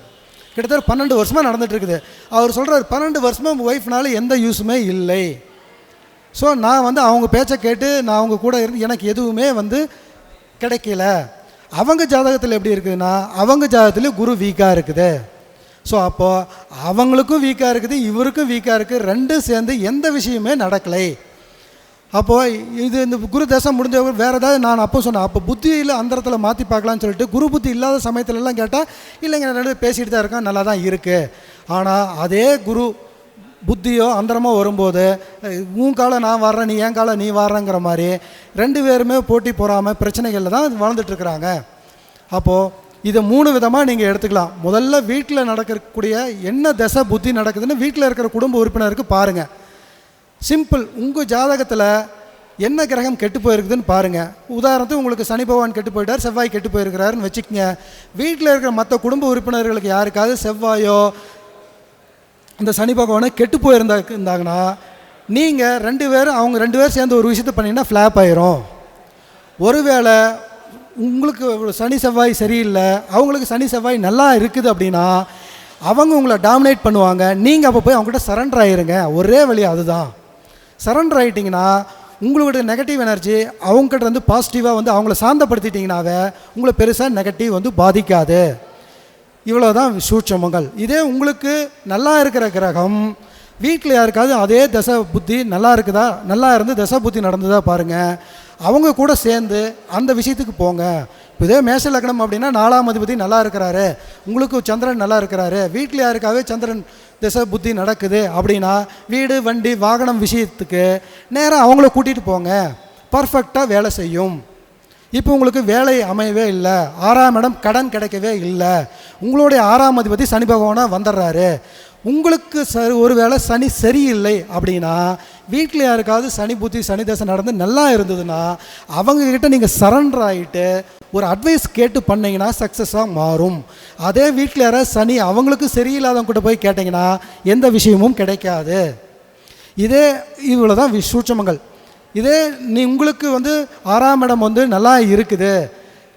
கிட்டத்தட்ட 12 வருஷமாக நடந்துகிட்டு இருக்குது. அவர் சொல்கிறார் 12 வருஷமாக ஒய்ஃப்னால எந்த யூஸுமே இல்லை. ஸோ நான் வந்து அவங்க பேச்சை கேட்டு நான் அவங்க கூட இருந்து எனக்கு எதுவுமே வந்து கிடைக்கல. அவங்க ஜாதகத்தில் எப்படி இருக்குதுன்னா அவங்க ஜாதகத்தில் குரு வீக்காக இருக்குது. ஸோ அப்போது அவங்களுக்கும் வீக்காக இருக்குது, இவருக்கும் வீக்காக இருக்குது, ரெண்டும் சேர்ந்து எந்த விஷயமே நடக்கலை. அப்போது இது இந்த குரு தசை முடிஞ்ச வேறு ஏதாவது நான் அப்போ சொன்னேன். அப்போ புத்தியில் அந்தரத்தில் மாற்றி பார்க்கலான்னு சொல்லிட்டு குரு புத்தி இல்லாத சமயத்துலலாம் கேட்டால் இல்லைங்க நான் 2 பேசிகிட்டு தான் இருக்கேன், நல்லா தான் இருக்குது. ஆனால் அதே குரு புத்தியோ அந்தரமோ வரும்போது உன் காலம் நான் வர்றேன், நீ என் காலம் நீ வர்றேங்கிற மாதிரி 2 பேருமே போட்டி போகாமல் பிரச்சனைகளில் தான் வாழ்ந்துட்டுருக்குறாங்க. அப்போது இதை 3 விதமாக நீங்கள் எடுத்துக்கலாம். முதல்ல வீட்டில் நடக்கக்கூடிய என்ன தசை புத்தி நடக்குதுன்னு வீட்டில் இருக்கிற குடும்ப உறுப்பினருக்கு பாருங்கள். சிம்பிள். உங்கள் ஜாதகத்தில் என்ன கிரகம் கெட்டு போயிருக்குதுன்னு பாருங்கள். உதாரணத்துக்கு உங்களுக்கு சனி பகவான் கெட்டு போயிட்டார், செவ்வாய் கெட்டு போயிருக்கிறாருன்னு வச்சுக்கோங்க. வீட்டில் இருக்கிற மற்ற குடும்ப உறுப்பினர்களுக்கு யாருக்காவது செவ்வாயோ அந்த சனி பகவானை கெட்டு போயிருந்தாங்கன்னா நீங்கள் 2 பேரும் அவங்க 2 பேரும் சேர்ந்து ஒரு விஷயத்தை பண்ணிங்கன்னா ஃப்ளாப் ஆயிரும். ஒருவேளை உங்களுக்கு சனி செவ்வாய் சரியில்லை, அவங்களுக்கு சனி செவ்வாய் நல்லா இருக்குது அப்படின்னா அவங்க உங்களை டாமினேட் பண்ணுவாங்க. நீங்கள் அப்போ போய் அவங்ககிட்ட சரண்டர் ஆகிருங்க. ஒரே வழி அதுதான். சரண்டர் ஆகிட்டிங்கன்னா உங்களோட நெகட்டிவ் எனர்ஜி அவங்ககிட்ட வந்து பாசிட்டிவாக வந்து அவங்கள சாந்தப்படுத்திட்டிங்கனாவே உங்களை பெருசாக நெகட்டிவ் வந்து பாதிக்காது. இவ்வளோதான் சூட்சமங்கள். இதே உங்களுக்கு நல்லா இருக்கிற கிரகம் வீட்டில் யாருக்காவது அதே தசை புத்தி நல்லா இருக்குதா, நல்லா இருந்து தசை புத்தி நடந்ததா பாருங்கள். அவங்க கூட சேர்ந்து அந்த விஷயத்துக்கு போங்க. இதே மேஷ லக்னம் அப்படின்னா 4ஆம் அதிபதி நல்லா இருக்கிறாரு, உங்களுக்கு சந்திரன் நல்லா இருக்கிறாரு, வீட்டில் யாருக்காகவே சந்திரன் திசை புத்தி நடக்குது அப்படின்னா வீடு வண்டி வாகனம் விஷயத்துக்கு நேராக அவங்கள கூட்டிகிட்டு போங்க. பர்ஃபெக்டாக வேலை செய்யும். இப்போ உங்களுக்கு வேலை அமையவே இல்லை, 6ஆம் இடம் கடன் கிடைக்கவே இல்லை, உங்களுடைய 6ஆம் அதிபதி சனி பகவானாக வந்துடுறாரு. உங்களுக்கு ஒரு வேளை சனி சரியில்லை அப்படின்னா வீட்டில் யாருக்காவது சனி புத்தி சனி தசை நடந்து நல்லா இருந்ததுன்னா அவங்கக்கிட்ட நீங்கள் சரண்டர் ஆகிட்டு ஒரு அட்வைஸ் கேட்டு பண்ணிங்கன்னா சக்ஸஸாக மாறும். அதே வீட்டில் யாராவது சனி அவங்களுக்கு சரியில்லாதவங்க கிட்ட போய் கேட்டிங்கன்னா எந்த விஷயமும் கிடைக்காது. இதே இவ்வளோ தான் சூட்சமங்கள். இதே உங்களுக்கு வந்து 6ஆம் இடம் வந்து நல்லா இருக்குது,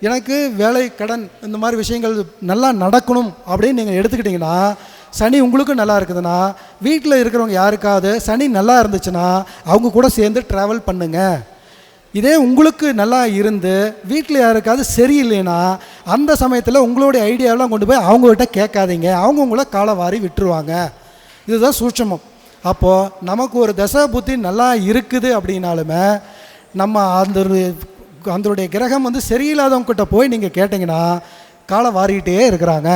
எனக்கு வேலை கடன் இந்த மாதிரி விஷயங்கள் நல்லா நடக்கணும் அப்படின்னு நீங்கள் எடுத்துக்கிட்டிங்கன்னா சனி உங்களுக்கும் நல்லா இருக்குதுன்னா வீட்டில் இருக்கிறவங்க யாருக்காவது சனி நல்லா இருந்துச்சுன்னா அவங்க கூட சேர்ந்து ட்ராவல் பண்ணுங்கள். இதே உங்களுக்கு நல்லா இருந்து வீட்டில் யாருக்காவது சரியில்லைன்னா அந்த சமயத்தில் உங்களுடைய ஐடியாவெலாம் கொண்டு போய் அவங்ககிட்ட கேட்காதீங்க, அவங்க உங்களை காலை வாரி விட்டுருவாங்க. இதுதான் சூட்சமம். அப்போது நமக்கு ஒரு தசை புத்தி நல்லா இருக்குது அப்படின்னாலுமே நம்ம அதனுடைய கிரகம் வந்து சரியில்லாதவங்ககிட்ட போய் நீங்கள் கேட்டிங்கன்னா காலை வாரிக்கிட்டே இருக்கிறாங்க.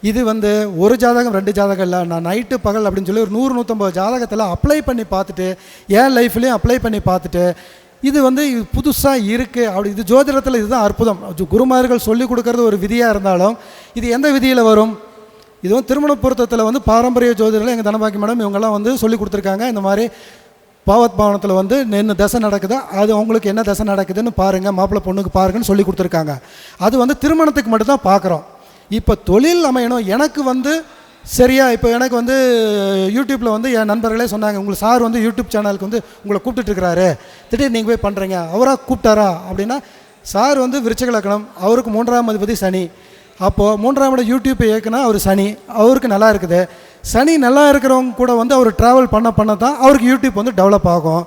இது வந்து ஒரு ஜாதகம் 2 ஜாதகம் இல்லை, நான் நைட்டு பகல் அப்படின்னு சொல்லி ஒரு 100-150 ஜாதகத்தில் அப்ளை பண்ணி பார்த்துட்டு என் லைஃப்லேயும் அப்ளை பண்ணி பார்த்துட்டு இது வந்து புதுசாக இருக்குது. அப்படி இது ஜோதிடத்தில் இதுதான் அற்புதம். குருமார்கள் சொல்லிக் கொடுக்கறது ஒரு விதியாக இருந்தாலும் இது எந்த விதியில் வரும்? இதுவும் திருமண பொருத்தத்தில் வந்து பாரம்பரிய ஜோதிடத்தில் எங்கள் தனபாக்கி மேடம் இவங்கெல்லாம் வந்து சொல்லி கொடுத்துருக்காங்க. இந்த மாதிரி பாவத் பாவனத்தில் வந்து என்ன தசை நடக்குதோ அது அவங்களுக்கு என்ன தசை நடக்குதுன்னு பாருங்கள், மாப்பிள்ளை பொண்ணுக்கு பாருங்கன்னு சொல்லி கொடுத்துருக்காங்க. அது வந்து திருமணத்துக்கு மட்டும்தான் பார்க்குறோம். இப்போ தொழில் அமையணும். எனக்கு வந்து சரியாக இப்போ எனக்கு வந்து யூடியூப்பில் வந்து என் நண்பர்களே சொன்னாங்க, உங்களுக்கு சார் வந்து யூடியூப் சேனலுக்கு வந்து உங்களை கூப்பிட்டுருக்கிறாரு, திடீர்னு நீங்கள் போய் பண்ணுறீங்க, அவராக கூப்பிட்டாரா அப்படின்னா, சார் வந்து விருச்சிக லக்னம், அவருக்கு 3ஆம் அதிபதி சனி. அப்போது 3ஆம் இடம் யூடியூப் இயக்குனா அவர் சனி, அவருக்கு நல்லா இருக்குது. சனி நல்லா இருக்கிறவங்க கூட வந்து அவர் ட்ராவல் பண்ண தான் அவருக்கு யூடியூப் வந்து டெவலப் ஆகும்.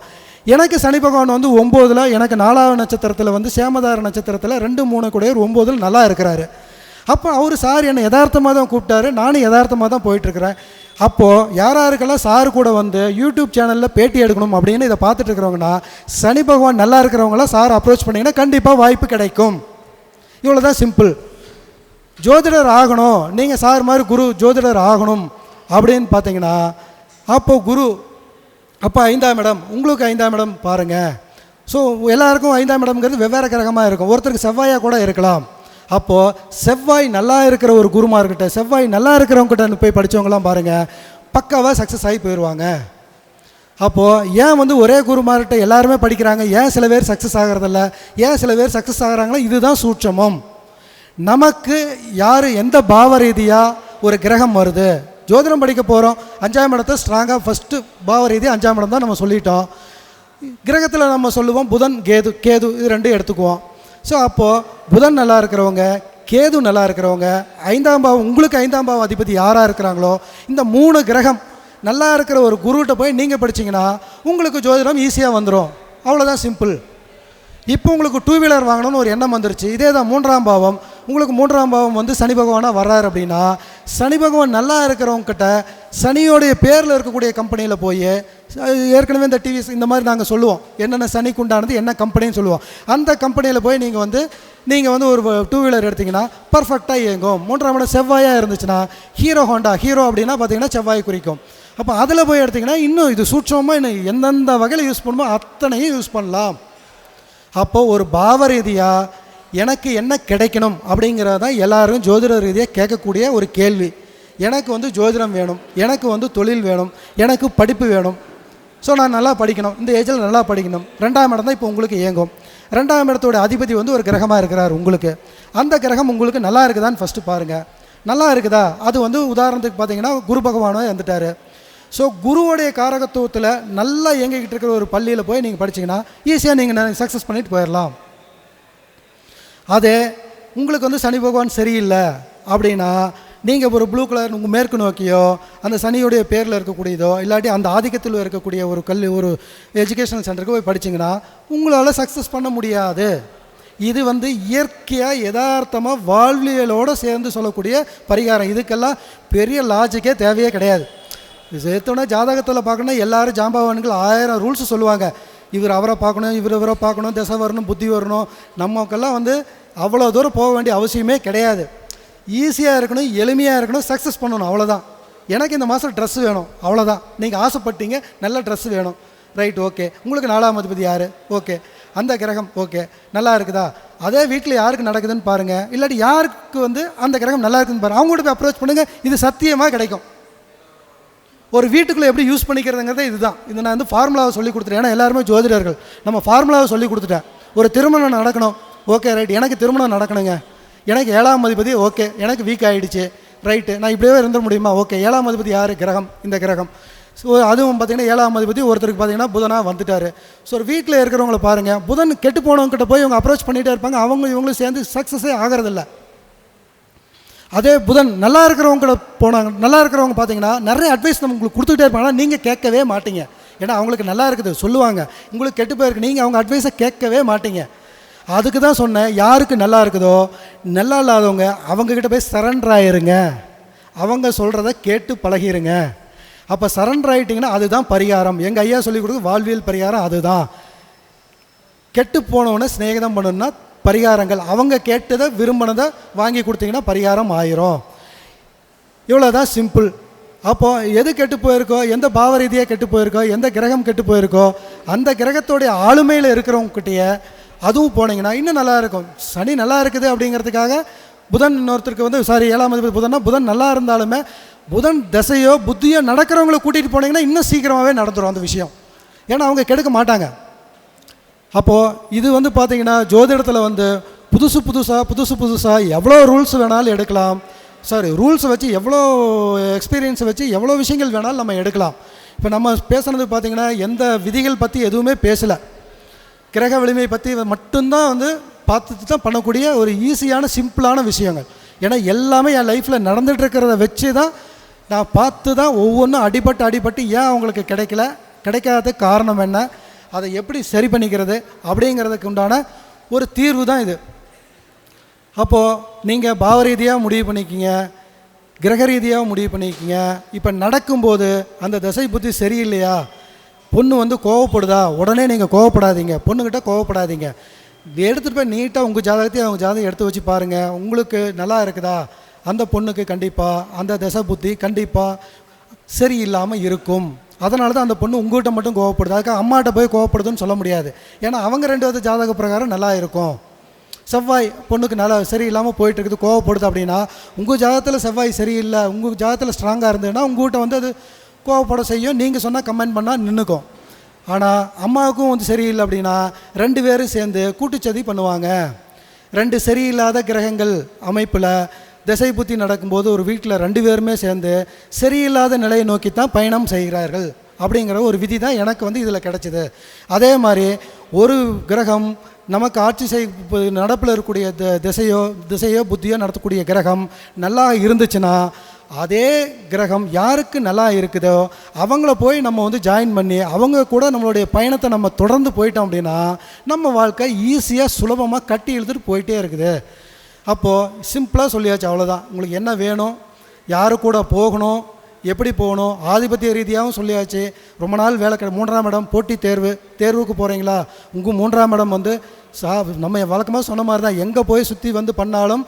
எனக்கு சனி பகவான் வந்து 9ல், எனக்கு 4ஆவது நட்சத்திரத்தில் வந்து சேமதார நட்சத்திரத்தில் 2-3 கூடையர் 9ல் நல்லா இருக்கிறாரு. அப்போ அவர் சார் என்னை யதார்த்தமாக தான் கூப்பிட்டாரு, நானும் யதார்த்தமாக தான் போயிட்டுருக்கிறேன். அப்போது யாராருக்கெல்லாம் சார் கூட வந்து யூடியூப் சேனலில் பேட்டி எடுக்கணும் அப்படின்னு இதை பார்த்துட்டு இருக்கிறவங்கன்னா, சனி பகவான் நல்லா இருக்கிறவங்களாம் சார் அப்ரோச் பண்ணிங்கன்னா கண்டிப்பாக வாய்ப்பு கிடைக்கும். இவ்வளோ தான் சிம்பிள். ஜோதிடர் ஆகணும், நீங்கள் சார் மாதிரி குரு ஜோதிடர் ஆகணும் அப்படின்னு பார்த்தீங்கன்னா, அப்போது குரு அப்போ 5ஆம் இடம், உங்களுக்கு 5ஆம் இடம் பாருங்கள். ஸோ எல்லாருக்கும் 5ஆம் இடம்ங்கிறது வெவ்வேறு கிரகமாக இருக்கும். ஒருத்தருக்கு செவ்வாயாக கூட இருக்கலாம். அப்போது செவ்வாய் நல்லா இருக்கிற ஒரு குருமார்கிட்ட, செவ்வாய் நல்லா இருக்கிறவங்ககிட்ட போய் படித்தவங்களாம் பாருங்கள், பக்காவாக சக்ஸஸ் ஆகி போயிடுவாங்க. அப்போது ஏன் வந்து ஒரே குருமார்கிட்ட எல்லாருமே படிக்கிறாங்க, ஏன் சில பேர் சக்ஸஸ் ஆகிறதில்ல, ஏன் சில பேர் சக்ஸஸ் ஆகிறாங்களோ, இதுதான் சூட்சமம். நமக்கு யார் எந்த பாவ ரீதியாக ஒரு கிரகம் வருது, ஜோதிடம் படிக்க போகிறோம், 5ஆம் இடத்தை ஸ்ட்ராங்காக ஃபஸ்ட்டு பாவ ரீதி 5ஆம் இடம் தான் நம்ம சொல்லிட்டோம். கிரகத்தில் நம்ம சொல்லுவோம் புதன் கேது இது 2 எடுத்துக்குவோம். ஸோ அப்போது புதன் நல்லா இருக்கிறவங்க, கேது நல்லா இருக்கிறவங்க, 5ஆம் பாவம் உங்களுக்கு 5ஆம் பாவம் அதிபதி யாராக இருக்கிறாங்களோ, இந்த 3 கிரகம் நல்லா இருக்கிற ஒரு குருகிட்ட போய் நீங்கள் படிச்சிங்கன்னா உங்களுக்கு ஜோதிடம் ஈஸியாக வந்துடும். அவ்வளோதான் சிம்பிள். இப்போ உங்களுக்கு 2 வீலர் வாங்கணும்னு ஒரு எண்ணம் வந்துருச்சு. இதே தான் 3ஆம் பாவம், உங்களுக்கு 3ஆம் பாவம் வந்து சனி பகவானாக வர்றாரு அப்படின்னா, சனி பகவான் நல்லா இருக்கிறவங்கக்கிட்ட சனியோடைய பேரில் இருக்கக்கூடிய கம்பெனியில் போய், ஏற்கனவே இந்த டிவிஸ் இந்த மாதிரி நாங்கள் சொல்லுவோம் என்னென்ன சனிக்கு உண்டானது என்ன கம்பெனின்னு சொல்லுவோம், அந்த கம்பெனியில் போய் நீங்கள் வந்து ஒரு 2 வீலர் எடுத்திங்கன்னா பர்ஃபெக்டாக இயங்கும். 3ஆம் இடம் செவ்வாயாக இருந்துச்சுன்னா ஹீரோ ஹோண்டா, ஹீரோ அப்படின்னா பார்த்தீங்கன்னா செவ்வாய் குறிக்கும். அப்போ அதில் போய் எடுத்திங்கன்னா இன்னும் இது சூட்சமாக இன்னும் எந்தெந்த வகையில் யூஸ் பண்ணுமோ அத்தனையும் யூஸ் பண்ணலாம். அப்போது ஒரு பாவ ரீதியாக எனக்கு என்ன கிடைக்கணும் அப்படிங்கிறத எல்லோரும் ஜோதிட ரீதியாக கேட்கக்கூடிய ஒரு கேள்வி. எனக்கு வந்து ஜோதிடம் வேணும், எனக்கு வந்து தொழில் வேணும், எனக்கு படிப்பு வேணும். ஸோ நான் நல்லா படிக்கணும், இந்த ஏஜில் நல்லா படிக்கணும். 2ஆம் இடம் தான் இப்போ உங்களுக்கு இயங்கும். 2ஆம் இடத்தோட அதிபதி வந்து ஒரு கிரகமாக இருக்கிறார் உங்களுக்கு. அந்த கிரகம் உங்களுக்கு நல்லா இருக்குதான்னு ஃபஸ்ட்டு பாருங்கள். நல்லா இருக்குதா, அது வந்து உதாரணத்துக்கு பார்த்தீங்கன்னா குரு பகவானோ வந்துட்டார். ஸோ குருவோடைய காரகத்துவத்தில் நல்லா இயங்கிக்கிட்டு இருக்கிற ஒரு பள்ளியில் போய் நீங்கள் படிச்சிங்கன்னா ஈஸியாக நீங்கள் சக்ஸஸ் பண்ணிட்டு போயிடலாம். அதே உங்களுக்கு வந்து சனி பகவான் சரியில்லை அப்படின்னா நீங்கள் ஒரு ப்ளூ கலர் உங்கள் மேற்கு நோக்கியோ அந்த சனியுடைய பேரில் இருக்கக்கூடியதோ இல்லாட்டி அந்த ஆதிக்கத்தில் இருக்கக்கூடிய ஒரு எஜுகேஷனல் சென்டருக்கு போய் படிச்சிங்கன்னா உங்களால் சக்ஸஸ் பண்ண முடியாது. இது வந்து இயற்கையாக யதார்த்தமாக வாழ்வியலோடு சேர்ந்து சொல்லக்கூடிய பரிகாரம். இதுக்கெல்லாம் பெரிய லாஜிக்கே தேவையே கிடையாது. இது சேர்த்தோன்னா ஜாதகத்தில் பார்க்கணும், எல்லோரும் ஜாம்பவான்கள் 1000 ரூல்ஸ் சொல்லுவாங்க. இவர் அவரை பார்க்கணும், இவரை பார்க்கணும், திசை வரணும், புத்தி வரணும். நமக்கெல்லாம் வந்து அவ்வளோ தூரம் போக வேண்டிய அவசியமே கிடையாது. ஈஸியாக இருக்கணும், எளிமையாக இருக்கணும், சக்ஸஸ் பண்ணணும், அவ்வளோதான். எனக்கு இந்த மாதம் ட்ரெஸ்ஸு வேணும், அவ்வளோதான். நீங்கள் ஆசைப்பட்டீங்க நல்ல ட்ரெஸ்ஸு வேணும், ரைட், ஓகே. உங்களுக்கு 4ஆம் அதிபதி யார், ஓகே. அந்த கிரகம் ஓகே நல்லா இருக்குதா, அதே வீட்டில் யாருக்கு நடக்குதுன்னு பாருங்கள், இல்லாட்டி யாருக்கு வந்து அந்த கிரகம் நல்லா இருக்குதுன்னு பாருங்கள். அவங்கள்ட்ட போய் அப்ரோச் பண்ணுங்கள், இது சத்தியமாக கிடைக்கும். ஒரு வீட்டுக்குள்ளே எப்படி யூஸ் பண்ணிக்கிறதுங்கிறதே இதுதான். இது நான் வந்து ஃபார்முலாவை சொல்லி கொடுத்துட்டேன். ஏன்னா எல்லாருமே ஜோதிடர்கள், நம்ம ஃபார்முலாவை சொல்லி கொடுத்துட்டேன். ஒரு திருமணம் நடக்கணும், ஓகே ரைட், எனக்கு திருமணம் நடக்கணுங்க, எனக்கு 7ஆம் அதிபதி ஓகே, எனக்கு வீக் ஆகிடுச்சு, ரைட்டு, நான் இப்படியே இருந்துட முடியுமா, ஓகே. 7ஆம் அதிபதி யார், கிரகம், இந்த கிரகம். ஸோ அதுவும் பார்த்திங்கன்னா 7ஆம் அதிபதி ஒருத்தருக்கு பார்த்திங்கன்னா புதனாக வந்துட்டார். ஸோ ஒரு வீட்டில் இருக்கிறவங்கள பாருங்கள், புதன் கெட்டு போனவங்ககிட்ட போய் இவங்க அப்ரோச் பண்ணிகிட்டே இருப்பாங்க, இவங்களும் சேர்ந்து சக்ஸஸே ஆகிறதில்ல. அதே புதன் நல்லா இருக்கிறவங்க கூட போனாங்க, நல்லா இருக்கிறவங்க பார்த்தீங்கன்னா நிறைய அட்வைஸ் நம்ம உங்களுக்கு கொடுத்துக்கிட்டே இருப்பாங்க, நீங்கள் கேட்கவே மாட்டீங்க. ஏன்னா அவங்களுக்கு நல்லா இருக்குது சொல்லுவாங்க, உங்களுக்கு கெட்டு போயிருக்கு, நீங்கள் அவங்க அட்வைஸை கேட்கவே மாட்டீங்க. அதுக்கு தான் சொன்னேன், யாருக்கு நல்லா இருக்குதோ, நல்லா இல்லாதவங்க அவங்கக்கிட்ட போய் சரண்டர் ஆகிருங்க, அவங்க சொல்கிறத கேட்டு பழகிருங்க. அப்போ சரண்டர் ஆகிட்டிங்கன்னா அதுதான் பரிகாரம். எங்கள் ஐயா சொல்லிக் கொடுத்து வாழ்வியல் பரிகாரம் அதுதான். கெட்டு போனவனை ஸ்நேகிதம் பண்ணணுன்னா பரிகாரங்கள் அவங்க கேட்டதை விரும்பினதை வாங்கி கொடுத்தீங்கன்னா பரிகாரம் ஆயிரும். இவ்வளோ தான் சிம்பிள். அப்போது எது கெட்டு போயிருக்கோ, எந்த பாவ ரீதியாக கெட்டு போயிருக்கோ, எந்த கிரகம் கெட்டு போயிருக்கோ அந்த கிரகத்தோடைய ஆளுமையில் இருக்கிறவங்ககிட்டயே அதுவும் போனீங்கன்னா இன்னும் நல்லாயிருக்கும். சனி நல்லா இருக்குது அப்படிங்கிறதுக்காக புதன் இன்னொருத்தருக்கு வந்து 7ஆம் அதிபதி புதன்னா புதன் நல்லா இருந்தாலுமே புதன் தசையோ புத்தியோ நடக்கிறவங்கள கூட்டிகிட்டு போனீங்கன்னா இன்னும் சீக்கிரமாகவே நடந்துடும் அந்த விஷயம். ஏன்னா அவங்க கெடுக்க மாட்டாங்க. அப்போது இது வந்து பார்த்திங்கன்னா ஜோதிடத்தில் வந்து புதுசு புதுசாக எவ்வளோ ரூல்ஸ் வேணாலும் எடுக்கலாம். ரூல்ஸை வச்சு எவ்வளோ எக்ஸ்பீரியன்ஸை வச்சு எவ்வளோ விஷயங்கள் வேணாலும் நம்ம எடுக்கலாம். இப்போ நம்ம பேசுனது பார்த்திங்கன்னா எந்த விதிகள் பற்றி எதுவுமே பேசலை. கிரக வலிமை பற்றி மட்டும்தான் வந்து பார்த்துட்டு தான் பண்ணக்கூடிய ஒரு ஈஸியான சிம்பிளான விஷயங்கள். ஏன்னா எல்லாமே என் லைஃப்பில் நடந்துகிட்டு இருக்கிறத வச்சு தான் நான் பார்த்து தான் ஒவ்வொன்றும் அடிபட்டு ஏன் அவங்களுக்கு கிடைக்காத காரணம் என்ன, அதை எப்படி சரி பண்ணிக்கிறது அப்படிங்கிறதுக்கு உண்டான ஒரு தீர்வு தான் இது. அப்போது நீங்கள் பாவ ரீதியாக முடிவு பண்ணிக்கிங்க, கிரக ரீதியாக முடிவு பண்ணிக்கிங்க. இப்போ நடக்கும்போது அந்த தசை புத்தி சரியில்லையா, பொண்ணு வந்து கோவப்படுதா, உடனே நீங்கள் கோவப்படாதீங்க, பொண்ணுக்கிட்ட கோவப்படாதீங்க. எடுத்துகிட்டு போய் நீட்டாக உங்கள் ஜாதகத்தையும் அவங்க ஜாதகம் எடுத்து வச்சு பாருங்கள். உங்களுக்கு நல்லா இருக்குதா, அந்த பொண்ணுக்கு கண்டிப்பாக அந்த தசை புத்தி கண்டிப்பாக சரியில்லாமல் இருக்கும். அதனால தான் அந்த பொண்ணு உங்கள்கிட்ட மட்டும் கோவப்படுது. அதுக்காக அம்மாட்ட போய் கோவப்படுதுன்னு சொல்ல முடியாது. ஏன்னா அவங்க 2 ஜாதக பிரகாரம் நல்லா இருக்கும். செவ்வாய் பொண்ணுக்கு நல்லா சரியில்லாமல் போயிட்டு இருக்குது, கோவப்படுது அப்படின்னா உங்கள் ஜாதகத்தில் செவ்வாய் சரியில்லை, உங்கள் ஜாதகத்தில் ஸ்ட்ராங்காக இருந்ததுன்னா உங்கள்கிட்ட வந்து அது கோவப்பட செய்யும். நீங்கள் சொன்னால் கமெண்ட் பண்ணால் நின்றுக்கும். ஆனால் அம்மாவுக்கும் வந்து சரியில்லை அப்படின்னா 2 பேரும் சேர்ந்து கூட்டுச்சதி பண்ணுவாங்க. 2 சரியில்லாத கிரகங்கள் அமைப்பில் திசை புத்தி நடக்கும்போது ஒரு வீட்டில் 2 பேருமே சேர்ந்து சரியில்லாத நிலையை நோக்கி தான் பயணம் செய்கிறார்கள் அப்படிங்கிற ஒரு விதி தான் எனக்கு வந்து இதில் கிடச்சிது. அதே மாதிரி ஒரு கிரகம் நமக்கு ஆட்சி நடப்பில் இருக்கக்கூடிய திசையோ புத்தியோ நடத்தக்கூடிய கிரகம் நல்லா இருந்துச்சுன்னா அதே கிரகம் யாருக்கு நல்லா இருக்குதோ அவங்கள போய் நம்ம வந்து ஜாயின் பண்ணி அவங்க கூட நம்மளுடைய பயணத்தை நம்ம தொடர்ந்து போயிட்டோம் அப்படின்னா நம்ம வாழ்க்கை ஈஸியாக சுலபமாக கட்டி இழுத்துட்டு போயிட்டே இருக்குது. அப்போது சிம்பிளாக சொல்லியாச்சு, அவ்வளோதான். உங்களுக்கு என்ன வேணும், யாரு கூட போகணும், எப்படி போகணும், ஆதிபத்திய ரீதியாகவும் சொல்லியாச்சு. ரொம்ப நாள் வேலை 3ஆம் இடம் போட்டி தேர்வுக்கு போகிறீங்களா, உங்கள் 3ஆம் இடம் வந்து நம்ம வழக்கமாக சொன்ன மாதிரி தான். எங்கே போய் சுற்றி வந்து பண்ணாலும்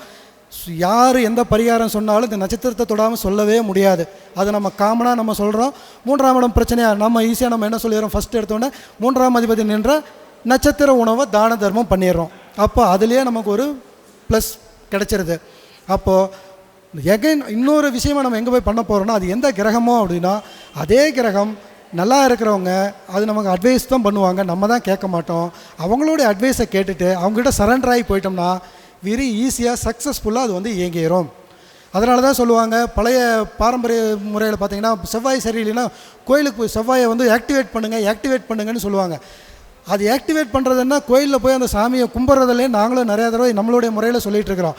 யார் எந்த பரிகாரம் சொன்னாலும் இந்த நட்சத்திரத்தை தொடாமல் சொல்லவே முடியாது. அது நம்ம காமனாக நம்ம சொல்கிறோம். 3ஆம் இடம் பிரச்சனையாக நம்ம ஈஸியாக நம்ம என்ன சொல்லிடுறோம், ஃபஸ்ட்டு எடுத்தோடனே 3ஆம் அதிபதி நின்ற நட்சத்திர உணவை தான தர்மம் பண்ணிடுறோம். அப்போ அதுலேயே நமக்கு ஒரு ப்ளஸ் கிடச்சிருது. அப்போது எகைன் இன்னொரு விஷயமாக நம்ம எங்கே போய் பண்ண போகிறோம்னா அது எந்த கிரகமோ அப்படின்னா அதே கிரகம் நல்லா இருக்கிறவங்க அது நமக்கு அட்வைஸ் தான் பண்ணுவாங்க, நம்ம தான் கேட்க மாட்டோம். அவங்களுடைய அட்வைஸை கேட்டுட்டு அவங்ககிட்ட சரண்டர் ஆகி போயிட்டோம்னா வெரி ஈஸியாக சக்ஸஸ்ஃபுல்லாக அது வந்து இயங்கிடும். அதனால தான் சொல்லுவாங்க, பழைய பாரம்பரிய முறையில் பார்த்திங்கன்னா செவ்வாய் சரியில்லைன்னா கோயிலுக்கு போய் செவ்வாயை வந்து ஆக்டிவேட் பண்ணுங்கன்னு சொல்லுவாங்க. அது ஆக்டிவேட் பண்ணுறதுன்னா கோயிலில் போய் அந்த சாமியை கும்பிட்றதுலே நாங்களும் நிறையா தடவை நம்மளுடைய முறையில் சொல்லிகிட்டு இருக்கிறோம்.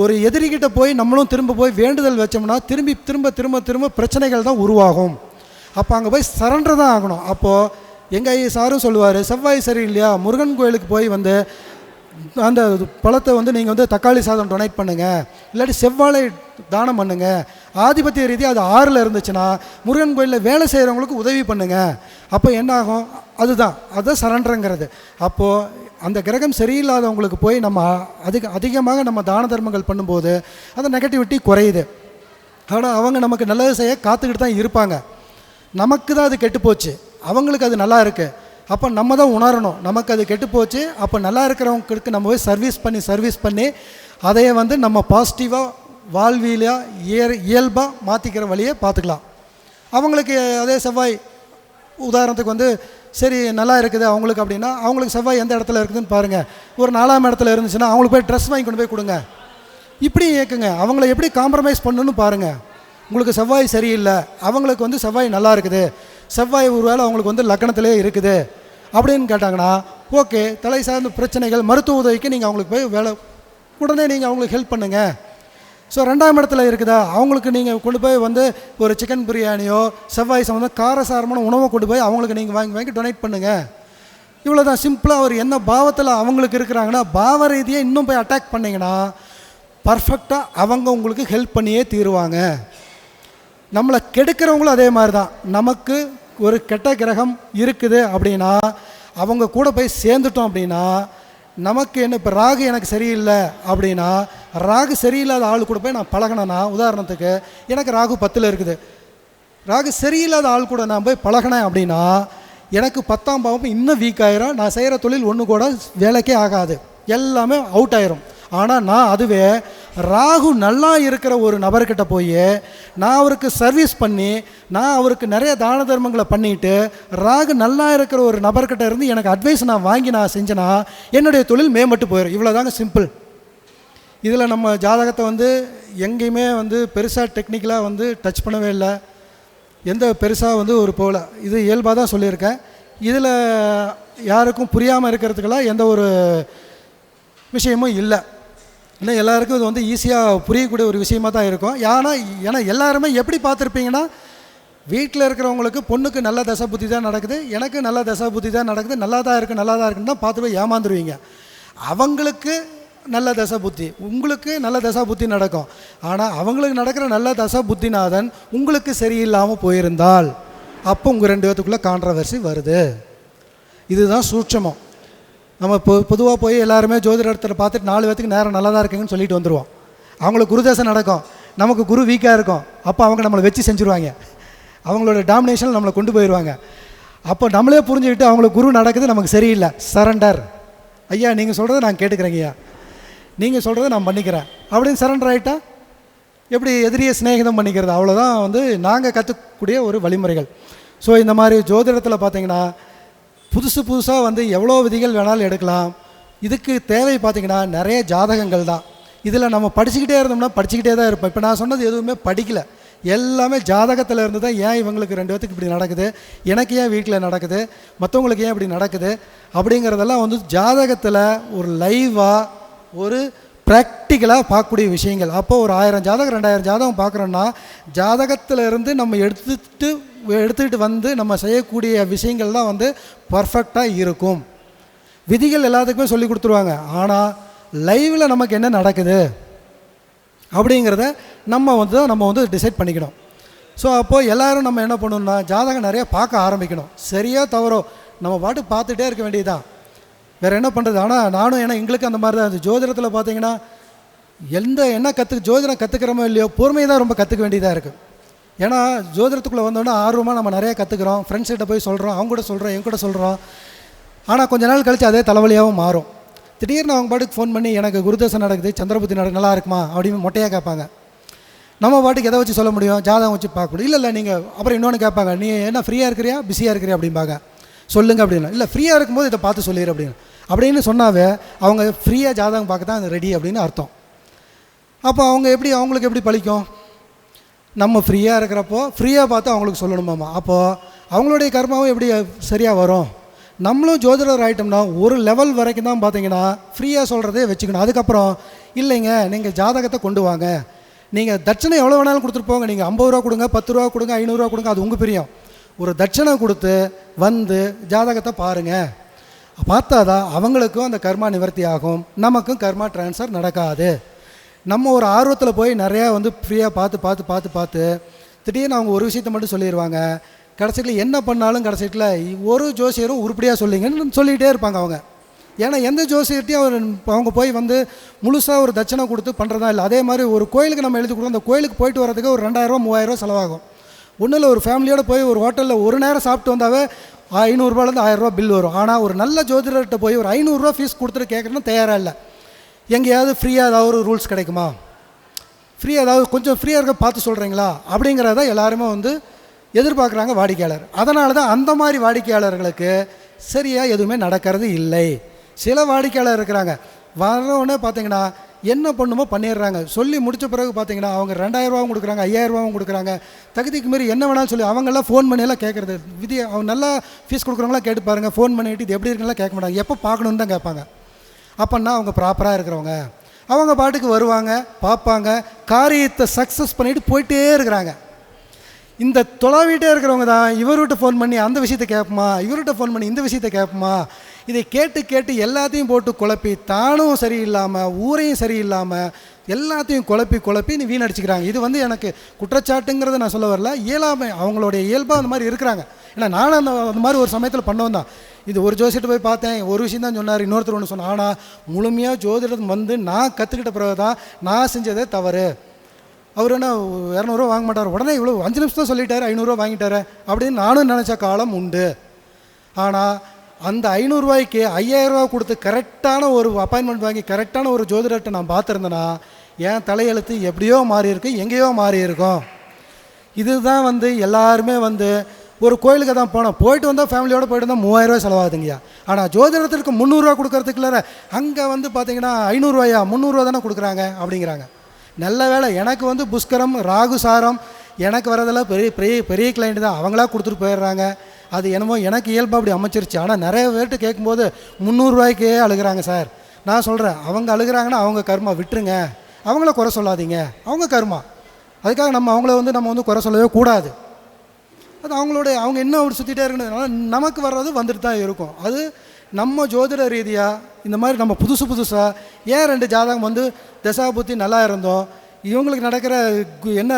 ஒரு எதிரிகிட்ட போய் நம்மளும் திரும்ப போய் வேண்டுதல் வச்சோம்னா திரும்ப பிரச்சனைகள் தான் உருவாகும். அப்போ அங்கே போய் சரண்டர் தான் ஆகணும். அப்போது எங்கள் சாரும் சொல்லுவார், செவ்வாய் சரியில்லையா முருகன் கோயிலுக்கு போய் வந்து அந்த பழத்தை வந்து நீங்கள் வந்து தக்காளி சாதம் டொனேட் பண்ணுங்கள், இல்லாட்டி செவ்வாழை தானம் பண்ணுங்கள். ஆதிபத்திய ரீதியாக அது 6ல் இருந்துச்சுன்னா முருகன் கோயிலில் வேலை செய்கிறவங்களுக்கு உதவி பண்ணுங்கள். அப்போ என்ன ஆகும், அதுதான் சரண்டருங்கிறது. அப்போது அந்த கிரகம் சரியில்லாதவங்களுக்கு போய் நம்ம அதிகமாக நம்ம தான தர்மங்கள் பண்ணும்போது அந்த நெகட்டிவிட்டி குறையுது. ஆனால் அவங்க நமக்கு நல்லது செய்ய காத்துக்கிட்டு தான் இருப்பாங்க. நமக்கு தான் அது கெட்டுப்போச்சு, அவங்களுக்கு அது நல்லா இருக்குது. அப்போ நம்ம தான் உணரணும் நமக்கு அது கெட்டுப்போச்சு. அப்போ நல்லா இருக்கிறவங்களுக்கு நம்ம போய் சர்வீஸ் பண்ணி அதையே வந்து நம்ம பாசிட்டிவாக வாழ்வியலாக இயல்பாக மாற்றிக்கிற வழியை பார்த்துக்கலாம். அவங்களுக்கு அதே செவ்வாய் உதாரணத்துக்கு வந்து சரி நல்லா இருக்குது அவங்களுக்கு அப்படின்னா அவங்களுக்கு செவ்வாய் எந்த இடத்துல இருக்குதுன்னு பாருங்கள். ஒரு 4ஆம் இடத்துல இருந்துச்சுன்னா அவங்களுக்கு போய் ட்ரெஸ் வாங்கி கொண்டு போய் கொடுங்க, இப்படி இயக்குங்க. அவங்கள எப்படி காம்ப்ரமைஸ் பண்ணணும்னு பாருங்கள். உங்களுக்கு செவ்வாய் சரியில்லை, அவங்களுக்கு வந்து செவ்வாய் நல்லா இருக்குது, செவ்வாய் ஒரு வேளை அவங்களுக்கு வந்து லக்கணத்திலே இருக்குது அப்படின்னு கேட்டாங்கன்னா ஓகே, தலை சார்ந்த பிரச்சனைகள் மருத்துவ உதவிக்கு நீங்கள் அவங்களுக்கு போய் உடனே நீங்கள் அவங்களுக்கு ஹெல்ப் பண்ணுங்கள். ஸோ 2ஆம் இடத்துல இருக்குதா அவங்களுக்கு நீங்கள் கொண்டு போய் வந்து ஒரு சிக்கன் பிரியாணியோ செவ்வாய் சம்மந்தம் காரசாரமான உணவை கொண்டு போய் அவங்களுக்கு நீங்கள் வாங்கி டொனேட் பண்ணுங்கள். இவ்வளோ தான் சிம்பிளாக. ஒரு என்ன பாவத்தில் அவங்களுக்கு இருக்கிறாங்கன்னா பாவ ரீதியாக இன்னும் போய் அட்டாக் பண்ணிங்கன்னா பர்ஃபெக்டாக அவங்க உங்களுக்கு ஹெல்ப் பண்ணியே தீருவாங்க. நம்மளை கெடுக்கிறவங்களும் அதே மாதிரி தான். நமக்கு ஒரு கெட்ட கிரகம் இருக்குது அப்படின்னா அவங்க கூட போய் சேர்ந்துட்டோம் அப்படின்னா நமக்கு என்ன, இப்போ ராகு எனக்கு சரியில்லை அப்படின்னா ராகு சரியில்லாத ஆள் கூட போய் நான் பழகினேன்னா, உதாரணத்துக்கு எனக்கு ராகு 10ல் இருக்குது, ராகு சரியில்லாத ஆள் கூட நான் போய் பழகினேன் அப்படின்னா எனக்கு 10ஆம் பாவம் இன்னும் வீக் ஆயிரும். நான் செய்கிற தொழில் ஒன்று கூட வேலைக்கே ஆகாது, எல்லாமே அவுட் ஆயிரும். ஆனால் நான் அதுவே ராகு நல்லா இருக்கிற ஒரு நபர்கிட்ட போய் நான் அவருக்கு சர்வீஸ் பண்ணி நான் அவருக்கு நிறைய தான தர்மங்களை பண்ணிவிட்டு ராகு நல்லா இருக்கிற ஒரு நபர்கிட்ட இருந்து எனக்கு அட்வைஸ் நான் வாங்கி நான் செஞ்சேன்னா என்னுடைய தொழில் மேம்பட்டு போயிடும். இவ்வளோதாங்க, சிம்பிள். இதில் நம்ம ஜாதகத்தை வந்து எங்கேயுமே வந்து பெருசாக டெக்னிக்கலாக வந்து டச் பண்ணவே இல்லை, எந்த பெருசாக வந்து ஒரு போகல. இது இயல்பாக தான் சொல்லியிருக்கேன். இதில் யாருக்கும் புரியாமல் இருக்கிறதுக்கெல்லாம் எந்த ஒரு விஷயமும் இல்லை. இன்னும் எல்லாருக்கும் இது வந்து ஈஸியாக புரியக்கூடிய ஒரு விஷயமாக தான் இருக்கும். ஏன்னா எல்லாருமே எப்படி பார்த்துருப்பீங்கன்னா, வீட்டில் இருக்கிறவங்களுக்கு பொண்ணுக்கு நல்ல தசை புத்தி தான் நடக்குது, எனக்கு நல்ல தசை புத்தி தான் நடக்குது, நல்லா தான் இருக்குன்னு தான் பார்த்து போய் ஏமாந்துருவீங்க. அவங்களுக்கு நல்ல தசை புத்தி, உங்களுக்கு நல்ல தசை புத்தி நடக்கும். ஆனால் அவங்களுக்கு நடக்கிற நல்ல தசை புத்திநாதன் உங்களுக்கு சரியில்லாமல் போயிருந்தால் அப்போ உங்கள் 2 பேத்துக்குள்ளே கான்ட்ரவர்சி வருது. இதுதான் சூட்சமம். நம்ம பொதுவாக போய் எல்லாருமே ஜோதிடத்தில் பார்த்துட்டு 4 பேத்துக்கு நேரம் நல்லா தான் இருக்குங்கன்னு சொல்லிட்டு வந்துடுவோம். அவங்களுக்கு குரு தசை நடக்கும், நமக்கு குரு வீக்காக இருக்கும். அப்போ அவங்க நம்மளை வச்சு செஞ்சுருவாங்க, அவங்களோட டாமினேஷன் நம்மளை கொண்டு போயிடுவாங்க. அப்போ நம்மளே புரிஞ்சுக்கிட்டு அவங்களுக்கு குரு நடக்குது, நமக்கு சரியில்லை, சரண்டர், ஐயா நீங்கள் சொல்கிறத நான் கேட்டுக்கிறேங்க, ஐயா நீங்கள் சொல்கிறத நான் பண்ணிக்கிறேன் அப்படின்னு சரண்டர் ஆகிட்டா எப்படி எதிரியை சிநேகிதம் பண்ணிக்கிறது. அவ்வளோதான் வந்து நாங்கள் கற்றுக்கூடிய ஒரு வழிமுறைகள். ஸோ இந்த மாதிரி ஜோதிடத்தில் பார்த்திங்கன்னா புதுசாக வந்து எவ்வளோ விதிகள் வேணாலும் எடுக்கலாம். இதுக்கு தேவை பார்த்திங்கன்னா நிறைய ஜாதகங்கள் தான். இதில் நம்ம படிச்சுக்கிட்டே இருந்தோம்னா படிச்சுக்கிட்டே தான் இருப்போம். இப்போ நான் சொன்னது எதுவுமே படிக்கலை, எல்லாமே ஜாதகத்தில் இருந்து தான். ஏன் இவங்களுக்கு 2 பேத்துக்கு இப்படி நடக்குது, எனக்கு ஏன் வீட்டில் நடக்குது, மற்றவங்களுக்கு ஏன் இப்படி நடக்குது அப்படிங்கிறதெல்லாம் வந்து ஜாதகத்தில் ஒரு லைவாக ஒரு ப்ராக்டிக்கலாக பார்க்கக்கூடிய விஷயங்கள். அப்போ ஒரு 1000 ஜாதகம் 2000 ஜாதகம் பார்க்குறோன்னா ஜாதகத்தில் இருந்து நம்ம எடுத்துக்கிட்டு வந்து நம்ம செய்யக்கூடிய விஷயங்கள் தான் வந்து பர்ஃபெக்டாக இருக்கும். விதிகள் எல்லாத்துக்குமே சொல்லி கொடுத்துருவாங்க, ஆனால் லைவில் நமக்கு என்ன நடக்குது அப்படிங்கிறத நம்ம வந்து டிசைட் பண்ணிக்கணும். ஸோ அப்போது எல்லோரும் நம்ம என்ன பண்ணணும்னா ஜாதகம் நிறையா பார்க்க ஆரம்பிக்கணும். சரியாக தவறோ நம்ம பாட்டு பார்த்துட்டே இருக்க வேண்டியதுதான், வேறு என்ன பண்ணுறது. ஆனால் நானும் ஏன்னா எங்களுக்கு அந்த மாதிரி தான் இருந்துச்சு. ஜோதிடத்தில் பார்த்தீங்கன்னா ஜோதிடம் கற்றுக்கிறோமோ இல்லையோ பொறுமையை தான் ரொம்ப கற்றுக்க வேண்டியதாக இருக்குது. ஏன்னா ஜோதிடத்துக்குள்ளே வந்தோன்னா ஆர்வமாக நம்ம நிறையா கற்றுக்குறோம், ஃப்ரெண்ட்ஸ்கிட்ட போய் சொல்கிறோம், அவங்க கூட சொல்கிறோம், என் கூட சொல்கிறோம். ஆனால் கொஞ்ச நாள் கழித்து அதே தலைவலியாகவும் மாறும். திடீர்னு அவங்க பாட்டுக்கு ஃபோன் பண்ணி எனக்கு குருதசை நடக்குது, சந்திரபுத்தி நடக்கு, நல்லா இருக்குமா அப்படின்னு மொட்டையாக கேட்பாங்க. நம்ம பாட்டுக்கு எதை வச்சு சொல்ல முடியும், ஜாதகம் வச்சு பார்க்கணும். இல்லை நீங்கள் அப்புறம் இன்னொன்று கேட்பாங்க, நீ என்ன ஃப்ரீயாக இருக்கிறியா பிஸியாக இருக்கிறியா அப்படிம்பாங்க. சொல்லுங்கள் அப்படின்னா, இல்லை ஃப்ரீயாக இருக்கும்போது இதை பார்த்து சொல்லிடு அப்படின்னு சொன்னாவே அவங்க ஃப்ரீயாக ஜாதகம் பார்க்க தான் ரெடி அப்படின்னு அர்த்தம். அப்போ அவங்களுக்கு எப்படி பழிக்கும், நம்ம ஃப்ரீயாக இருக்கிறப்போ ஃப்ரீயாக பார்த்து அவங்களுக்கு சொல்லணுமாம்மா. அப்போது அவங்களுடைய கர்மாவும் எப்படி சரியாக வரும். நம்மளும் ஜோதிடர் ஆகிட்டோம்னா ஒரு லெவல் வரைக்கும் தான் பார்த்தீங்கன்னா ஃப்ரீயாக சொல்கிறதே வச்சுக்கணும். அதுக்கப்புறம் இல்லைங்க நீங்கள் ஜாதகத்தை கொண்டு வாங்க, நீங்கள் தட்சணை எவ்வளோ வேணாலும் கொடுத்துட்டு போங்க, நீங்கள் 50 ரூபா கொடுங்க, 10 ரூபா கொடுங்க, 500 ரூபா கொடுங்க, அது உங்கள் பிரியம். ஒரு தட்சணை கொடுத்து வந்து ஜாதகத்தை பாருங்கள், பார்த்தா தான் அவங்களுக்கும் அந்த கர்மா நிவர்த்தி ஆகும், நமக்கும் கர்மா ட்ரான்ஸ்ஃபர் நடக்காது. நம்ம ஒரு ஆர்வத்தில் போய் நிறையா வந்து ஃப்ரீயாக பார்த்து திடீர்னு அவங்க ஒரு விஷயத்தை மட்டும் சொல்லிடுவாங்க. கடைசியில் என்ன பண்ணாலும் கடைசியில் ஒரு ஜோசியரும் உருப்படியாக சொல்லிங்கன்னு சொல்லிகிட்டே இருப்பாங்க அவங்க. ஏன்னா எந்த ஜோசியர்ட்டையும் அவங்க போய் வந்து முழுசாக ஒரு தட்சணை கொடுத்து பண்ணுறதா இல்லை. அதே மாதிரி ஒரு கோயிலுக்கு நம்ம எழுதி கொடுத்தோம், அந்த கோயிலுக்கு போயிட்டு வரதுக்கு ஒரு 2000 ரூபா 3000 ரூபா செலவாகும். ஒன்றும் இல்லை, ஒரு ஃபேமிலியோடு போய் ஒரு ஹோட்டலில் ஒரு நேரம் சாப்பிட்டு வந்தாவே 500 ரூபாலேருந்து 1000 ரூபா பில் வரும். ஆனால் ஒரு நல்ல ஜோதிடர்கிட்ட போய் ஒரு 500 ரூபா ஃபீஸ் கொடுத்துட்டு கேட்குறதுன்னு தயாராக இல்லை. எங்கேயாவது ஃப்ரீயாக ஏதாவது ஒரு ரூல்ஸ் கிடைக்குமா, ஃப்ரீயாக ஏதாவது கொஞ்சம் ஃப்ரீயாக இருக்க பார்த்து சொல்கிறீங்களா அப்படிங்கிறத எல்லாருமே வந்து எதிர்பார்க்குறாங்க வாடிக்கையாளர். அதனால தான் அந்த மாதிரி வாடிக்கையாளர்களுக்கு சரியாக எதுவுமே நடக்கிறது இல்லை. சில வாடிக்கையாளர் இருக்கிறாங்க, வரவுடனே பார்த்தீங்கன்னா என்ன பண்ணுமோ பண்ணிடுறாங்க. சொல்லி முடித்த பிறகு பார்த்தீங்கன்னா அவங்க 2000 ரூபாவும் கொடுக்குறாங்க, 5000 ரூபாவும் கொடுக்குறாங்க, தகுதிக்கு மாரி என்ன வேணாலும் சொல்லி அவங்கெல்லாம் ஃபோன் பண்ணியெல்லாம் கேட்குறது. அவங்க நல்லா ஃபீஸ் கொடுக்குறவங்களாம் கேட்டு பாருங்கள், ஃபோன் பண்ணிவிட்டு இது எப்படி இருக்குன்னா கேட்க மாட்டாங்க, எப்போ பார்க்கணுன்னு தான் கேட்பாங்க. அப்போன்னா அவங்க ப்ராப்பராக இருக்கிறவங்க, அவங்க பாட்டுக்கு வருவாங்க, பார்ப்பாங்க, காரியத்தை சக்ஸஸ் பண்ணிவிட்டு போயிட்டே இருக்கிறாங்க. இந்த தொலைவிட்டே இருக்கிறவங்க தான் இவர்கிட்ட ஃபோன் பண்ணி அந்த விஷயத்தை கேட்போமா, இவர்கிட்ட ஃபோன் பண்ணி இந்த விஷயத்தை கேட்போமா, இதை கேட்டு எல்லாத்தையும் போட்டு குழப்பி தானும் சரியில்லாமல் ஊரையும் சரியில்லாமல் எல்லாத்தையும் குழப்பி நீ வீணடிச்சிக்கிறாங்க. இது வந்து எனக்கு குற்றச்சாட்டுங்கிறத நான் சொல்ல வரல, இயலாமை, அவங்களுடைய இயல்பாக அந்த மாதிரி இருக்கிறாங்க. ஏன்னா நானும் அந்த மாதிரி ஒரு சமயத்தில் பண்ணவன் தான். இது ஒரு ஜோசிட்டு போய் பார்த்தேன், ஒரு விஷயம் தான் சொன்னார், இன்னொருத்தர் ஒன்று சொன்னார். ஆனால் முழுமையாக ஜோதிடம் வந்து நான் கற்றுக்கிட்ட பிறகு தான் நான் செஞ்சதே தவறு. அவர் என்ன 200 வாங்க மாட்டார், உடனே இவ்வளோ 5 நிமிஷம் தான் சொல்லிட்டார், 500 வாங்கிட்டார் அப்படின்னு நானும் நினச்ச காலம் உண்டு. ஆனால் அந்த 500 ரூபாய்க்கு 5000 ரூபா கொடுத்து கரெக்டான ஒரு அப்பாயின்மெண்ட் வாங்கி கரெக்டான ஒரு ஜோதிடத்தை நான் பார்த்துருந்தேன்னா என் தலையெழுத்து எப்படியோ மாறி இருக்கு, எங்கேயோ மாறி இருக்கும். இதுதான் வந்து எல்லாருமே வந்து ஒரு கோயிலுக்கு தான் போயிட்டு வந்தால் ஃபேமிலியோடு போயிட்டு வந்தால் 3000 ரூபாய் செலவாகுதுங்கய்யா. ஆனால் ஜோதிடத்திற்கு 300 ரூபா கொடுக்கறதுக்குள்ள அங்கே வந்து பார்த்தீங்கன்னா 500 ரூபாயா 300 ரூபா தானே கொடுக்குறாங்க அப்படிங்கிறாங்க. நல்ல வேலை எனக்கு வந்து புஷ்கரம் ராகு சாரம் எனக்கு வரதெல்லாம் பெரிய பெரிய பெரிய கிளைண்ட் தான், அவங்களா கொடுத்துட்டு போயிடுறாங்க. அது என்னமோ எனக்கு இயல்பாக அப்படி அமைச்சிருச்சு. ஆனால் நிறைய பேர்ட்டு கேட்கும்போது 300 ரூபாய்க்கே அழுகிறாங்க சார். நான் சொல்கிறேன், அவங்க அழுகிறாங்கன்னா அவங்க கர்மா, விட்டுருங்க, அவங்கள குறை சொல்லாதீங்க, அவங்க கர்மா. அதுக்காக அவங்கள வந்து நம்ம வந்து குறை சொல்லவே கூடாது. அது அவங்க என்ன அப்படி சுற்றிட்டே இருக்குன்றதுனால நமக்கு வர்றது வந்துட்டு தான் இருக்கும். அது நம்ம ஜோதிட ரீதியாக இந்த மாதிரி நம்ம புதுசாக ஏன் 2 ஜாதகம் வந்து தசாபுத்தி நல்லா இருந்தோம், இவங்களுக்கு நடக்கிற என்ன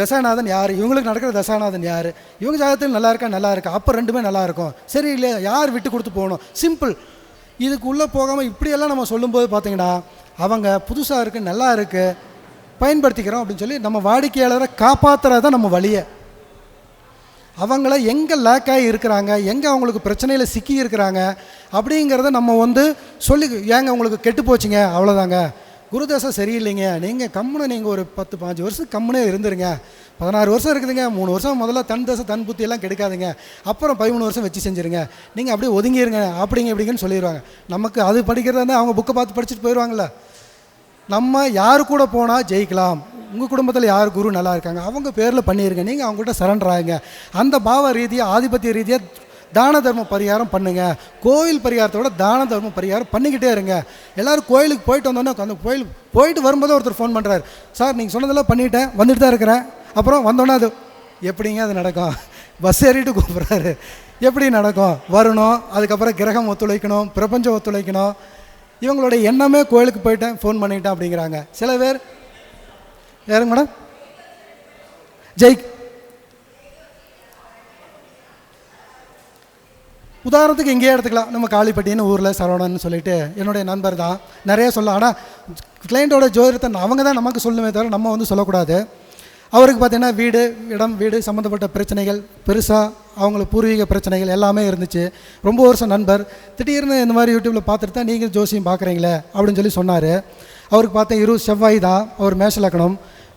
தசாநாதன் யார், இவங்களுக்கு நடக்கிற தசாநாதன் யார், இவங்க ஜாதகத்தில் நல்லா இருக்கா, அப்போ 2மே நல்லா இருக்கும், சரி இல்லை யார் விட்டு கொடுத்து போகணும், சிம்பிள். இதுக்குள்ளே போகாமல் இப்படியெல்லாம் நம்ம சொல்லும்போது பார்த்தீங்கன்னா அவங்க புதுசாக இருக்குது, நல்லா இருக்குது, பயன்படுத்திக்கிறோம் அப்படின்னு சொல்லி நம்ம வாடிக்கையாளரை காப்பாற்றுறது தான் நம்ம வழியை. அவங்கள எங்கே லேக்காகி இருக்கிறாங்க, எங்கே அவங்களுக்கு பிரச்சனையில் சிக்கி இருக்கிறாங்க அப்படிங்கிறத நம்ம வந்து சொல்லி, ஏங்க உங்களுக்கு கெட்டு போச்சுங்க அவ்வளோதாங்க, குருதசை சரியில்லைங்க, நீங்கள் கம்முன்னு நீங்கள் ஒரு 10-15 வருஷம் கம்முனே இருந்துருங்க, 16 வருஷம் இருக்குதுங்க, 3 வருஷம் முதல்ல தன் தசை தன் புத்தியெல்லாம் கெடுக்காதுங்க, அப்புறம் 13 வருஷம் வச்சு செஞ்சுருங்க, நீங்கள் அப்படியே ஒதுங்கிடுங்க இப்படிங்கன்னு சொல்லிடுவாங்க. நமக்கு அது படிக்கிறதா இருந்தால் அவங்க புக்கை பார்த்து படிச்சுட்டு போயிடுவாங்கள்ல. நம்ம யார் கூட போனால் ஜெயிக்கலாம், உங்கள் குடும்பத்தில் யார் குரு நல்லா இருக்காங்க அவங்க பேரில் பண்ணிடுங்க, நீங்கள் அவங்ககிட்ட சரண்டர் ஆகுங்க. அந்த பாவ ரீதியாக ஆதிபத்திய ரீதியாக தான தர்ம பரிகாரம் பண்ணுங்கள். கோயில் பரிகாரத்தோட தான தர்ம பரிகாரம் பண்ணிக்கிட்டே இருங்க. எல்லோரும் கோயிலுக்கு போயிட்டு வந்தோன்னே அந்த கோயிலுக்கு போயிட்டு வரும்போது ஒருத்தர் ஃபோன் பண்ணுறாரு, சார் நீங்கள் சொன்னதெல்லாம் பண்ணிவிட்டேன், வந்துட்டு தான் இருக்கிறேன், அப்புறம் வந்தோன்னே அது எப்படிங்க அது நடக்கும், பஸ் ஏறிட்டு கூப்பிட்றாரு, எப்படி நடக்கும், வரணும், அதுக்கப்புறம் கிரகம் ஒத்துழைக்கணும், பிரபஞ்சம் ஒத்துழைக்கணும், இவங்களோட எண்ணமே கோயிலுக்கு போயிட்டேன் ஃபோன் பண்ணிட்டேன் அப்படிங்கிறாங்க. சில பேர் யாருங்க மேடம் உதாரணத்துக்கு இங்கேயே எடுத்துக்கலாம், நம்ம காளிப்பட்டின்னு ஊரில் சரவணன்னு சொல்லிட்டு என்னுடைய நண்பர் தான், நிறைய சொல்ல. ஆனால் கிளைண்ட்டோட ஜோதிடத்தை அவங்க தான் நமக்கு சொல்லுமே தவிர நம்ம வந்து சொல்லக்கூடாது. அவருக்கு பார்த்தீங்கன்னா வீடு சம்மந்தப்பட்ட பிரச்சனைகள் பெருசாக அவங்களுக்கு பூர்வீக பிரச்சனைகள் எல்லாமே இருந்துச்சு. ரொம்ப வருஷம் நண்பர். திடீர்னு இந்த மாதிரி யூடியூப்பில் பார்த்துட்டு தான் நீங்கள் ஜோசியம் பார்க்குறீங்களே அப்படின்னு சொல்லி சொன்னார். அவருக்கு பார்த்தேன் செவ்வாய் தான், அவர் மேஷ லக்னம்,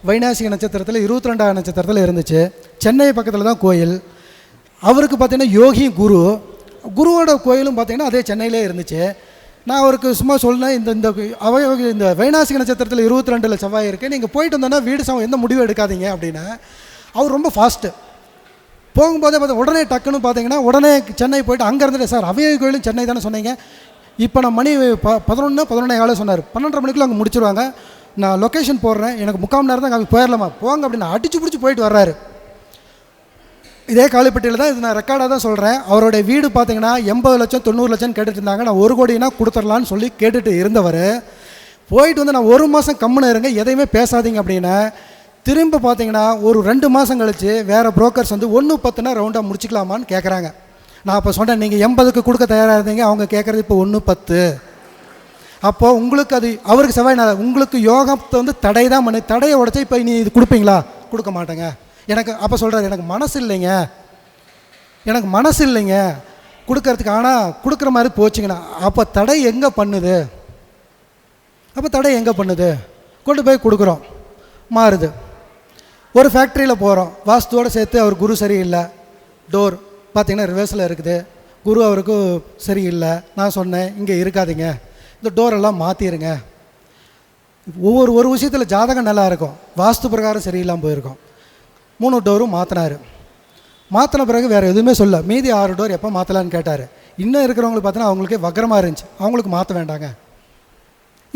வைநாசிக நட்சத்திரத்தில் 22ஆம் நட்சத்திரத்தில் இருந்துச்சு. சென்னை பக்கத்தில் தான் கோயில். அவருக்கு பார்த்தீங்கன்னா யோகி குருவோட கோயிலும் பார்த்தீங்கன்னா அதே சென்னையிலே இருந்துச்சு. நான் அவருக்கு சும்மா சொன்னேன், இந்த வைநாசிக நட்சத்திரத்தில் 22 செவ்வாய் இருக்குது, நீங்கள் போயிட்டு வந்தோன்னா வீடு எந்த முடிவும் எடுக்காதீங்க அப்படின்னு. அவர் ரொம்ப ஃபாஸ்ட்டு. போகும்போதே உடனே டக்குன்னு பார்த்தீங்கன்னா உடனே சென்னை போயிட்டு அங்கே இருந்துட்டு, சார் அவையோகி கோயிலும் சென்னை தானே சொன்னீங்க, இப்போ நான் மணி 11 சொன்னார், 12:30 மணிக்குள்ள அங்கே முடிச்சிருவாங்க, நான் லொக்கேஷன் போடுறேன், எனக்கு 3/4 மணி நேரம் தான் அங்கே போயிடலாமா, போங்க அப்படின்னு அடிச்சு பிடிச்சி போயிட்டு வர்றாரு. இதே காளிப்பட்டியில் தான், இது நான் ரெக்கார்டாக தான் சொல்கிறேன். அவருடைய வீடு பார்த்தீங்கன்னா 80 லட்சம் 90 லட்சம் கேட்டுட்டு இருந்தாங்க. நான் 1 கோடினா கொடுத்துடலான்னு சொல்லி கேட்டுட்டு இருந்தவர் போயிட்டு வந்து நான் 1 மாதம் கம்முன்னு இருங்க, எதையுமே பேசாதீங்க அப்படின்னு. திரும்ப பார்த்தீங்கன்னா ஒரு 2 மாதம் கழித்து வேறு புரோக்கர்ஸ் வந்து 1.10 ரவுண்டாக முடிச்சிக்கலாமான்னு கேட்குறாங்க. நான் அப்போ சொன்னேன், நீங்கள் 80க்கு கொடுக்க தயாராக இருந்தீங்க, அவங்க கேட்குறது இப்போ 1.10. அப்போது உங்களுக்கு அது அவருக்கு செவ்வாய் நாள், உங்களுக்கு யோகத்தை வந்து தடை தான் பண்ணி, தடையை உடச்சி இப்போ நீ இது கொடுப்பீங்களா, கொடுக்க மாட்டேங்க எனக்கு. அப்போ சொல்கிறாரு, எனக்கு மனசு இல்லைங்க கொடுக்கறதுக்கு, ஆனால் கொடுக்குற மாதிரி போச்சுங்கண்ணா. அப்போ தடை எங்கே பண்ணுது, கொண்டு போய் கொடுக்குறோம், மாறுது. ஒரு ஃபேக்ட்ரியில் போகிறோம், வாஸ்துவோடு சேர்த்து அவர் குரு சரியில்லை, டோர் பார்த்திங்கன்னா ரிவர்ஸில் இருக்குது, குரு அவருக்கு சரியில்லை. நான் சொன்னேன், இங்கே இருக்காதீங்க, இந்த டோரெல்லாம் மாற்றிடுங்க. ஒரு விஷயத்தில் ஜாதகம் நல்லா இருக்கும், வாஸ்து பிரகாரம் சரியில்லாமல் போயிருக்கோம். 3 டோரும் மாற்றின பிறகு வேறு எதுவுமே சொல்ல, மீதி 6 டோர் எப்போ மாற்றலான்னு கேட்டார். இன்னும் இருக்கிறவங்களுக்கு பார்த்தீங்கன்னா அவங்களுக்கே வக்கரமாக இருந்துச்சு, அவங்களுக்கு மாற்ற வேண்டாங்க.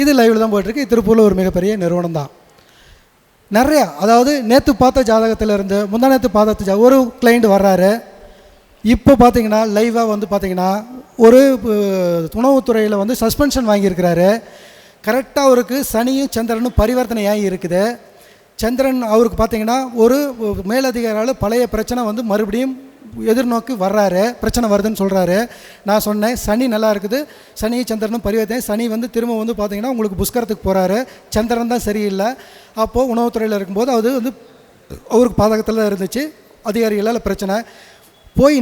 இது லைவில் தான் போய்ட்டுருக்கு. திருப்பூரில் ஒரு மிகப்பெரிய நிறுவனம் தான். நிறையா, அதாவது நேற்று பார்த்த ஜாதகத்திலேருந்து முந்தா நேற்று பார்த்த ஒரு கிளைண்ட் வர்றாரு. இப்போ பார்த்தீங்கன்னா லைவாக வந்து பார்த்திங்கன்னா ஒரு உணவுத்துறையில் வந்து சஸ்பென்ஷன் வாங்கியிருக்கிறாரு. கரெக்டாக அவருக்கு சனியும் சந்திரனும் பரிவர்த்தனையாகி இருக்குது. சந்திரன் அவருக்கு பார்த்தீங்கன்னா ஒரு மேலதிகாரியால் பழைய பிரச்சனை வந்து மறுபடியும் எதிர்நோக்கி வர்றாரு, பிரச்சனை வருதுன்னு சொல்கிறாரு. நான் சொன்னேன் சனி நல்லா இருக்குது, சனி சந்திரனும் பரிவர்த்தனை. சனி வந்து திரும்ப வந்து பார்த்தீங்கன்னா உங்களுக்கு புஷ்கரத்துக்கு போகிறாரு, சந்திரன் தான் சரியில்லை. அப்போது உணவுத்துறையில் இருக்கும்போது அது வந்து அவருக்கு பாதகத்தில் தான் இருந்துச்சு, அதிகாரிகளால் பிரச்சனை.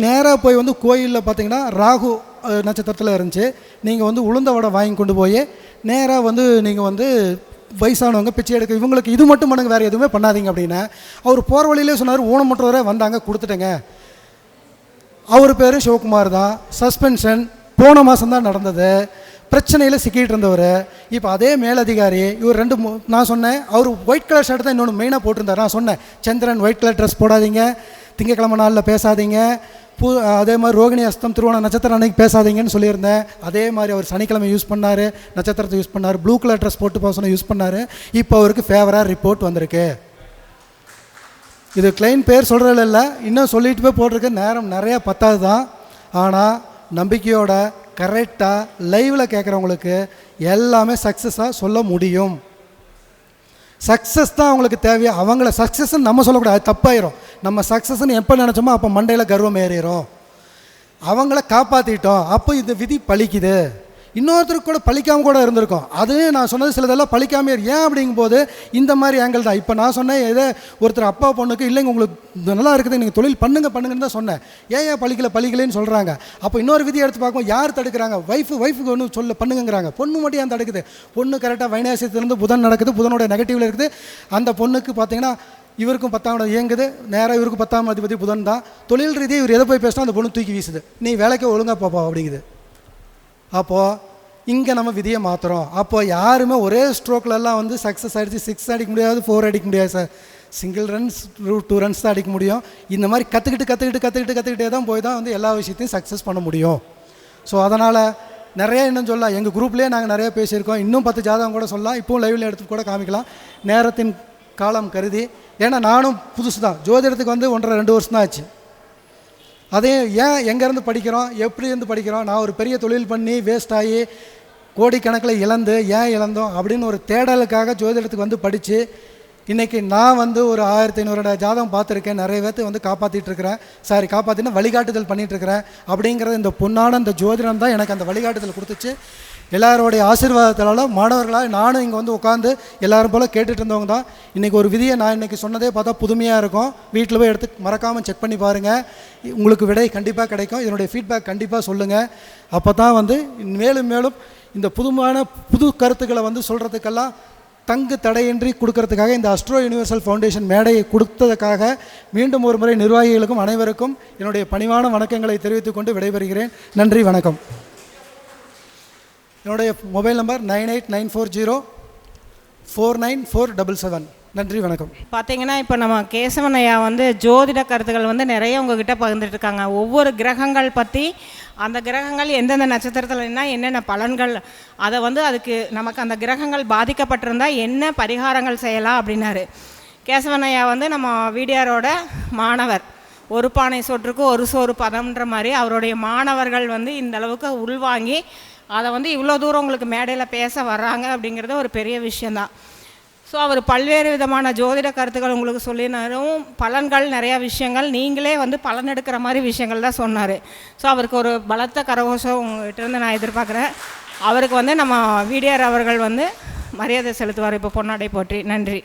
நேராக போய் வந்து கோயிலில் பார்த்தீங்கன்னா ராகு நட்சத்திரத்தில் இருந்துச்சு. நீங்கள் வந்து உளுந்த வடை வாங்கி கொண்டு போய் நேராக வந்து நீங்கள் வந்து வயசானவங்க பிச்சை எடுக்க இவங்களுக்கு இது மட்டும் பண்ணுங்க, வேறு எதுவுமே பண்ணாதீங்க அப்படின்னு அவர் போகிற வழியிலே சொன்னார். ஊனமுற்றவரை வந்தாங்க, கொடுத்துட்டேங்க. அவர் பேர் சிவகுமார் தான். சஸ்பென்ஷன் போன மாதம் தான் நடந்தது. பிரச்சனையில் சிக்கிட்டு இருந்தவர். இப்போ அதே மேலதிகாரி இவர் நான் சொன்னேன் அவர் ஒயிட் கலர் ஷர்ட் தான் இன்னொன்று மெயினாக போட்டிருந்தார். நான் சொன்னேன் சந்திரன் ஒயிட் கலர் ட்ரெஸ் போடாதீங்க, திங்கக்கிழமை நாளில் பேசாதீங்க, அதே மாதிரி ரோகிணி அஸ்தம் திருவோண நட்சத்திரம் அன்றைக்கி பேசாதீங்கன்னு சொல்லியிருந்தேன். அதே மாதிரி அவர் சனிக்கிழமை யூஸ் பண்ணார், நட்சத்திரத்தை யூஸ் பண்ணார், ப்ளூ கலர் ட்ரெஸ் போட்டு போக யூஸ் பண்ணார். இப்போ அவருக்கு ஃபேவராக ரிப்போர்ட் வந்திருக்கு. இது கிளைண்ட் பேர் சொல்கிறதில்ல, இல்லை இன்னும் சொல்லிட்டு போய் போட்டிருக்க நேரம் நிறையா பத்தாது தான். ஆனால் நம்பிக்கையோட கரெக்டாக லைவில் கேட்குறவங்களுக்கு எல்லாமே சக்ஸஸாக சொல்ல முடியும். சக்ஸஸ் தான் அவங்களுக்கு தேவையா, அவங்கள சக்ஸஸ்ன்னு நம்ம சொல்லக்கூடாது, அது தப்பாயிரும். நம்ம சக்ஸஸ்ன்னு எப்போ நினச்சோமோ அப்போ மண்டையில் கர்வம் ஏறிடும். அவங்கள காப்பாற்றிட்டோம், அப்போ இந்த விதி பழிக்குது. இன்னொருத்தருக்கு கூட பழிக்காமல் கூட இருந்திருக்கும். அதுவே நான் சொன்னது சிலதெல்லாம் பழிக்காமே ஏன் அப்படிங்கும்போது இந்த மாதிரி ஆங்கிள் தான். இப்போ நான் சொன்னேன் எதோ ஒருத்தர் அப்பா பொண்ணுக்கு இல்லைங்க உங்களுக்கு நல்லா இருக்குது நீங்கள் தொழில் பண்ணுங்கன்னு தான் சொன்னேன். ஏன் பழிக்கலைன்னு சொல்கிறாங்க. அப்போ இன்னொரு விதி எடுத்து பார்க்கும்போது யார் தடுக்கிறாங்க? ஒய்ஃபுக்கு ஒன்று பண்ணுங்கிறாங்க. பொண்ணு மட்டும் ஏன் தடுக்குது? பொண்ணு கரெக்டாக வைநாசியத்திலேருந்து புதன் நடக்குது, புதனோட நெகட்டிவில் இருக்குது. அந்த பொண்ணுக்கு பார்த்தீங்கன்னா இவருக்கும் 10ஆம் இடம் இயங்குது, நேராக இவருக்கு 10ஆம் அதிபதி புதன் தான். தொழில் ரீதியாக இவர் எதை போய் பேசினா அந்த பொண்ணு தூக்கி வீசுது, நீ வேலைக்கு ஒழுங்காக போப்பா அப்படிங்குது. அப்போது இங்கே நம்ம விதியை மாற்றுறோம். அப்போது யாருமே ஒரே ஸ்ட்ரோக்லெல்லாம் வந்து சக்ஸஸ் ஆகிடுச்சு. 6 அடிக்க முடியாது, 4 அடிக்க முடியாது சார். சிங்கிள் ரன்ஸ் 2 ரன்ஸ் தான் அடிக்க முடியும். இந்த மாதிரி கற்றுக்கிட்டே தான் போய் தான் வந்து எல்லா விஷயத்தையும் சக்ஸஸ் பண்ண முடியும். ஸோ அதனால் நிறைய இன்னும் சொல்லலாம். எங்கள் குரூப்லேயே நாங்கள் நிறைய பேசியிருக்கோம். இன்னும் 10 ஜாதகம் கூட சொல்லலாம், இப்போவும் லைவில் எடுத்து கூட காமிக்கலாம் நேரத்தின் காலம் கருதி. ஏன்னா நானும் புதுசு தான், ஜோதிடத்துக்கு வந்து 1.5-2 வருஷம் தான் ஆச்சு. அதே ஏன் எங்கேருந்து படிக்கிறோம், எப்படி இருந்து படிக்கிறோம், நான் ஒரு பெரிய தொழில் பண்ணி வேஸ்ட் ஆகி கோடிக்கணக்கில் ஏன் இழந்தோம் அப்படின்னு ஒரு தேடலுக்காக ஜோதிடத்துக்கு வந்து படித்து இன்றைக்கி நான் வந்து ஒரு 1500 ஜாதகம் பார்த்துருக்கேன். நிறைய பேர்த்து வந்து காப்பாற்றினா வழிகாட்டுதல் பண்ணிகிட்ருக்கிறேன். அப்படிங்கிறது இந்த பொன்னான இந்த ஜோதிடம் தான் எனக்கு அந்த வழிகாட்டுதல் கொடுத்துச்சு. எல்லாரோடைய ஆசீர்வாதத்தால் மாணவர்களாக நானும் இங்கே வந்து உட்காந்து எல்லோரும் போல் கேட்டுட்டு இருந்தவங்க தான். இன்றைக்கி ஒரு விதியை நான் இன்றைக்கி சொன்னதே பார்த்தா புதுமையாக இருக்கும். வீட்டில் போய் எடுத்து மறக்காமல் செக் பண்ணி பாருங்கள், உங்களுக்கு விடை கண்டிப்பாக கிடைக்கும். இதனுடைய ஃபீட்பேக் கண்டிப்பாக சொல்லுங்கள். அப்போ தான் வந்து மேலும் மேலும் இந்த புது கருத்துக்களை வந்து சொல்கிறதுக்கெல்லாம் தங்கு தடையின்றி கொடுக்கறதுக்காக இந்த அஸ்ட்ரோ யுனிவர்சல் ஃபவுண்டேஷன் மேடையை கொடுத்ததுக்காக மீண்டும் ஒரு முறை நிர்வாகிகளுக்கும் அனைவருக்கும் என்னுடைய பணிவான வணக்கங்களை தெரிவித்துக் கொண்டு விடைபெறுகிறேன். நன்றி, வணக்கம். என்னுடைய மொபைல் நம்பர் 9894049477. நன்றி, வணக்கம். பார்த்தீங்கன்னா இப்போ நம்ம கேசவன் ஐயா வந்து ஜோதிட கருத்துக்கள் வந்து நிறைய உங்ககிட்ட பகிர்ந்துட்டு இருக்காங்க. ஒவ்வொரு கிரகங்கள் பற்றி, அந்த கிரகங்கள் எந்தெந்த நட்சத்திரத்தில்னா என்னென்ன பலன்கள், அதை வந்து அதுக்கு நமக்கு அந்த கிரகங்கள் பாதிக்கப்பட்டிருந்தால் என்ன பரிகாரங்கள் செய்யலாம் அப்படின்னாரு. கேசவன் ஐயா வந்து நம்ம வீடியாரோட மாணவர். ஒரு பானை சோற்றுக்கு ஒரு சோறு பதம்ன்ற மாதிரி அவருடைய மாணவர்கள் வந்து இந்த அளவுக்கு உள்வாங்கி அதை வந்து இவ்வளோ தூரம் உங்களுக்கு மேடையில் பேச வர்றாங்க அப்படிங்கிறது ஒரு பெரிய விஷயந்தான். ஸோ அவர் பல்வேறு விதமான ஜோதிட கருத்துக்கள் உங்களுக்கு சொல்லினாரும், பலன்கள் நிறையா விஷயங்கள் நீங்களே வந்து பலன் எடுக்கிற மாதிரி விஷயங்கள் தான் சொன்னார். ஸோ அவருக்கு ஒரு பலத்த கரகோஷம் உங்கள்கிட்ட நான் எதிர்பார்க்குறேன். அவருக்கு வந்து நம்ம வீடியார் அவர்கள் வந்து மரியாதை செலுத்துவார் இப்போ பொன்னாடை போற்றி. நன்றி.